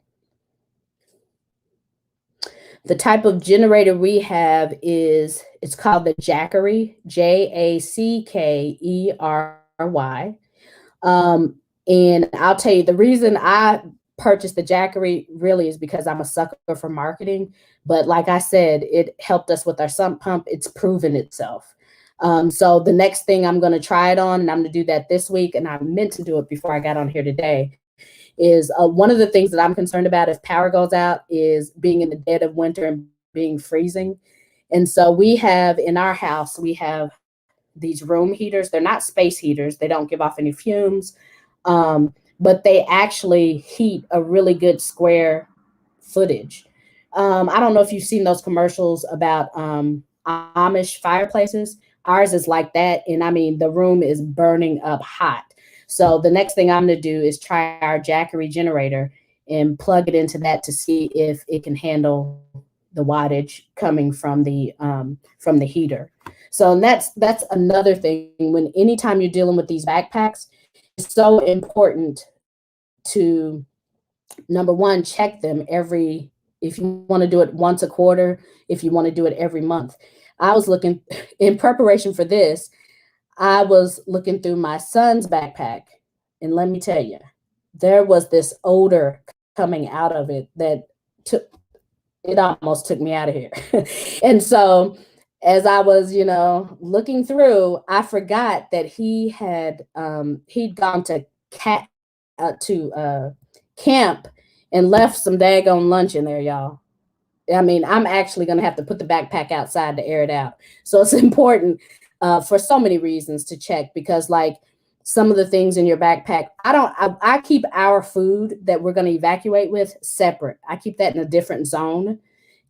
The type of generator we have it's called the Jackery, Jackery. And I'll tell you, the reason I purchased the Jackery really is because I'm a sucker for marketing. But like I said, it helped us with our sump pump. It's proven itself. So the next thing I'm going to try it on, and I'm going to do that this week, and I meant to do it before I got on here today, is one of the things that I'm concerned about if power goes out is being in the dead of winter and being freezing. And so we have in our house, we have these room heaters. They're not space heaters. They don't give off any fumes, but they actually heat a really good square footage. I don't know if you've seen those commercials about Amish fireplaces. Ours is like that. And I mean, the room is burning up hot. So the next thing I'm going to do is try our Jackery generator and plug it into that to see if it can handle the wattage coming from the heater. So that's another thing. When anytime you're dealing with these backpacks, it's so important to, number one, check them if you want to do it once a quarter, if you want to do it every month. I was looking in preparation for this. I was looking through my son's backpack, and let me tell you, there was this odor coming out of it that took it almost took me out of here. And so as I was, looking through, I forgot that he'd gone to camp and left some daggone lunch in there, y'all. I mean, I'm actually going to have to put the backpack outside to air it out. So it's important for so many reasons to check, because like some of the things in your backpack, I keep our food that we're going to evacuate with separate. I keep that in a different zone,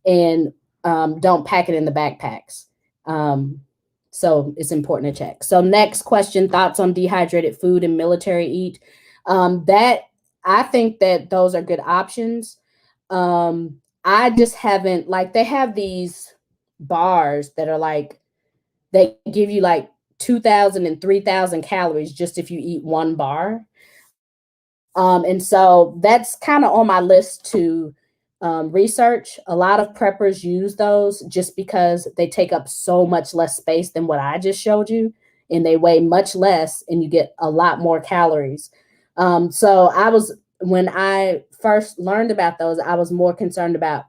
and don't pack it in the backpacks. So it's important to check. So next question, thoughts on dehydrated food and military eat. That I think that those are good options. I just haven't, like, they have these bars that are like, they give you like 2,000 and 3,000 calories just if you eat one bar. And so that's kind of on my list to research. A lot of preppers use those just because they take up so much less space than what I just showed you, and they weigh much less, and you get a lot more calories. So when I first learned about those, I was more concerned about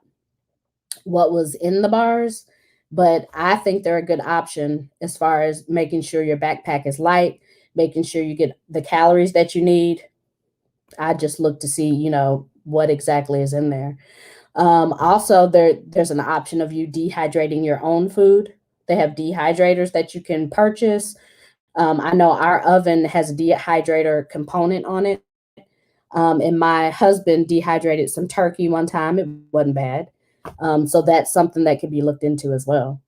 what was in the bars, but I think they're a good option as far as making sure your backpack is light, making sure you get the calories that you need. I just look to see, what exactly is in there. Also, there's an option of you dehydrating your own food. They have dehydrators that you can purchase. I know our oven has a dehydrator component on it. And my husband dehydrated some turkey one time. It wasn't bad. So that's something that could be looked into as well.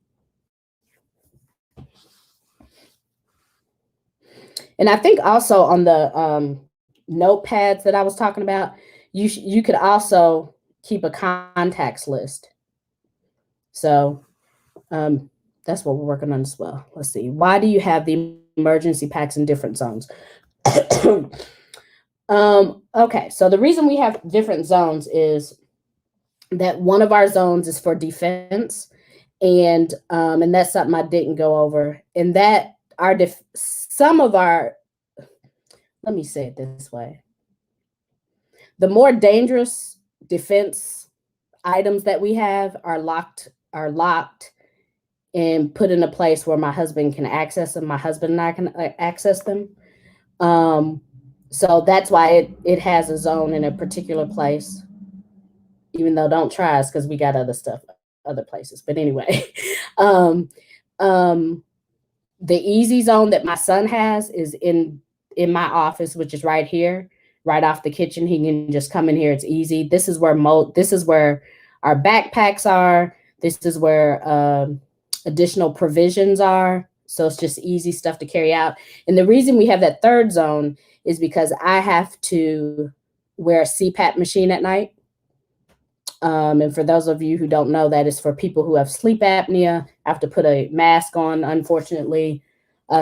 And I think also on the notepads that I was talking about, you could also keep a contacts list. So that's what we're working on as well. Let's see. Why do you have the emergency packs in different zones? Okay, so the reason we have different zones is that one of our zones is for defense, and that's something I didn't go over. And that some of our, let me say it this way, the more dangerous defense items that we have are locked and put in a place where my husband can access them. My husband and I can access them. So that's why it has a zone in a particular place, even though don't try us because we got other stuff, other places. But anyway, the easy zone that my son has is in my office, which is right here, right off the kitchen. He can just come in here. It's easy. This is where our backpacks are. This is where additional provisions are. So it's just easy stuff to carry out. And the reason we have that third zone is because I have to wear a CPAP machine at night. And for those of you who don't know, that is for people who have sleep apnea. I have to put a mask on, unfortunately,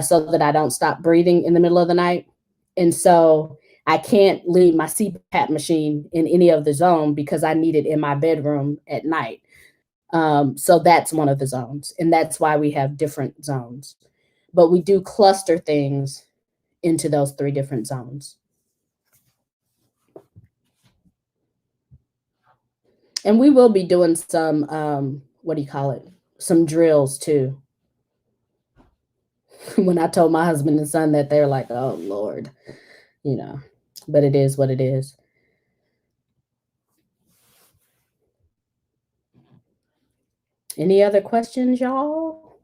so that I don't stop breathing in the middle of the night. And so I can't leave my CPAP machine in any of the zone because I need it in my bedroom at night. So that's one of the zones, and that's why we have different zones. But we do cluster things into those 3 different zones. And we will be doing some, some drills too. When I told my husband and son that, they're like, oh, Lord, but it is what it is. Any other questions, y'all?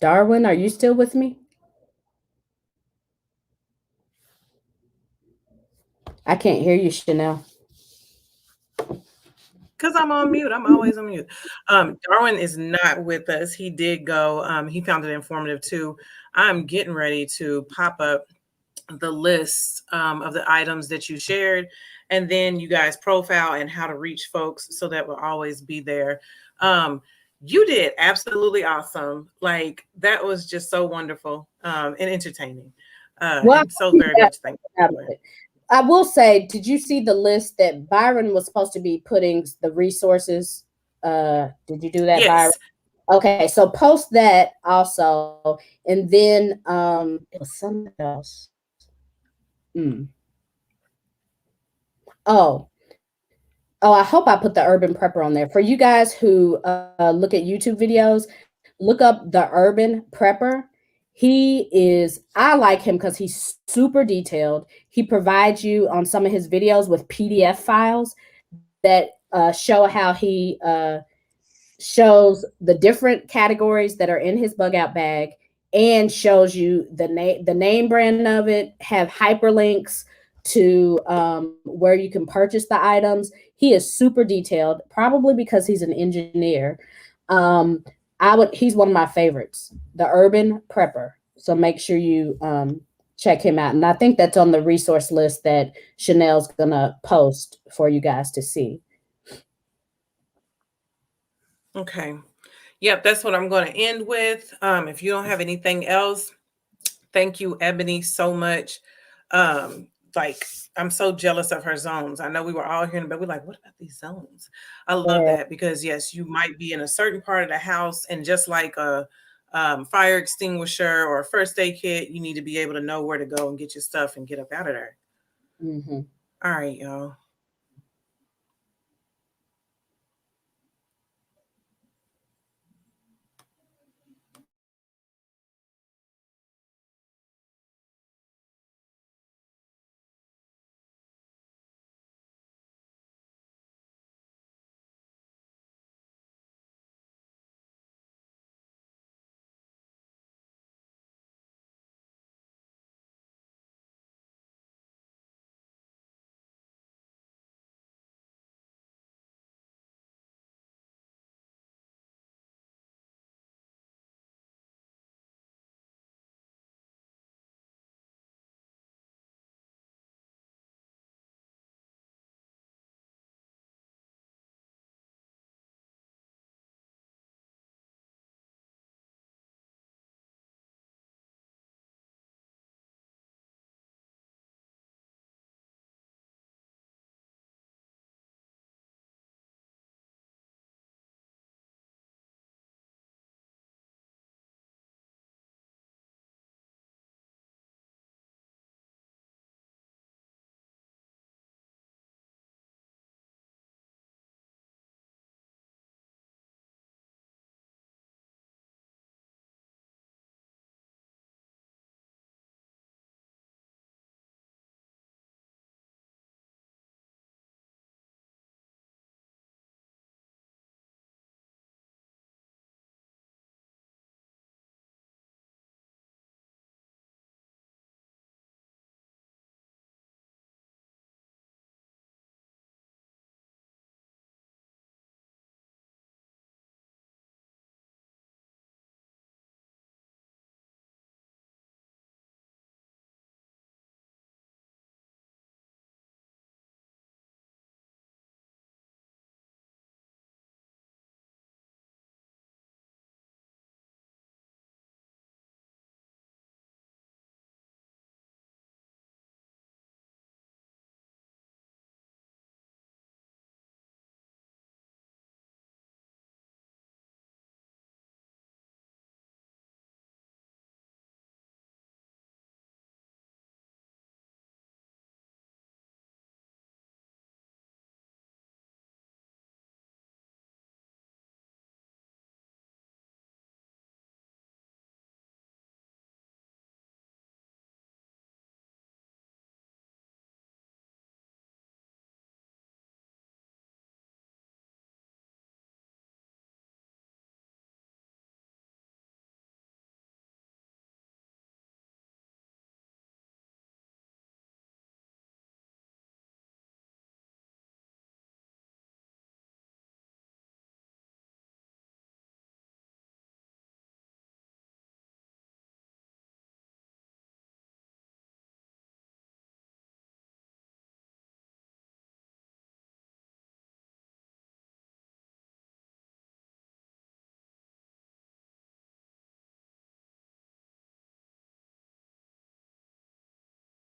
Darwin, are you still with me? I can't hear you, Chanel. Because I'm on mute. I'm always on mute. Darwin is not with us. He did go. He found it informative too. I'm getting ready to pop up the list of the items that you shared, and then you guys profile and how to reach folks, so that will always be there. You did absolutely awesome. Like, that was just so wonderful and entertaining. And so very much thank you. I will say, did you see the list that Byron was supposed to be putting the resources? Did you do that, yes. Byron? Okay, so post that also. And then it was something else. Mm. Oh, I hope I put the urban prepper on there. For you guys who look at YouTube videos, look up the urban prepper. I like him because he's super detailed. He provides you on some of his videos with PDF files that show how he shows the different categories that are in his bug out bag and shows you the name brand of it, have hyperlinks to where you can purchase the items. He is super detailed, probably because he's an engineer. He's one of my favorites, the Urban Prepper. So make sure you check him out. And I think that's on the resource list that Chanel's gonna post for you guys to see. Okay. Yep, that's what I'm going to end with. If you don't have anything else, thank you, Ebony, so much. Like, I'm so jealous of her zones. I know we were all here, but we're like, what about these zones? I love that because, yes, you might be in a certain part of the house, and just like a fire extinguisher or a first aid kit, you need to be able to know where to go and get your stuff and get up out of there. Mm-hmm. All right, y'all.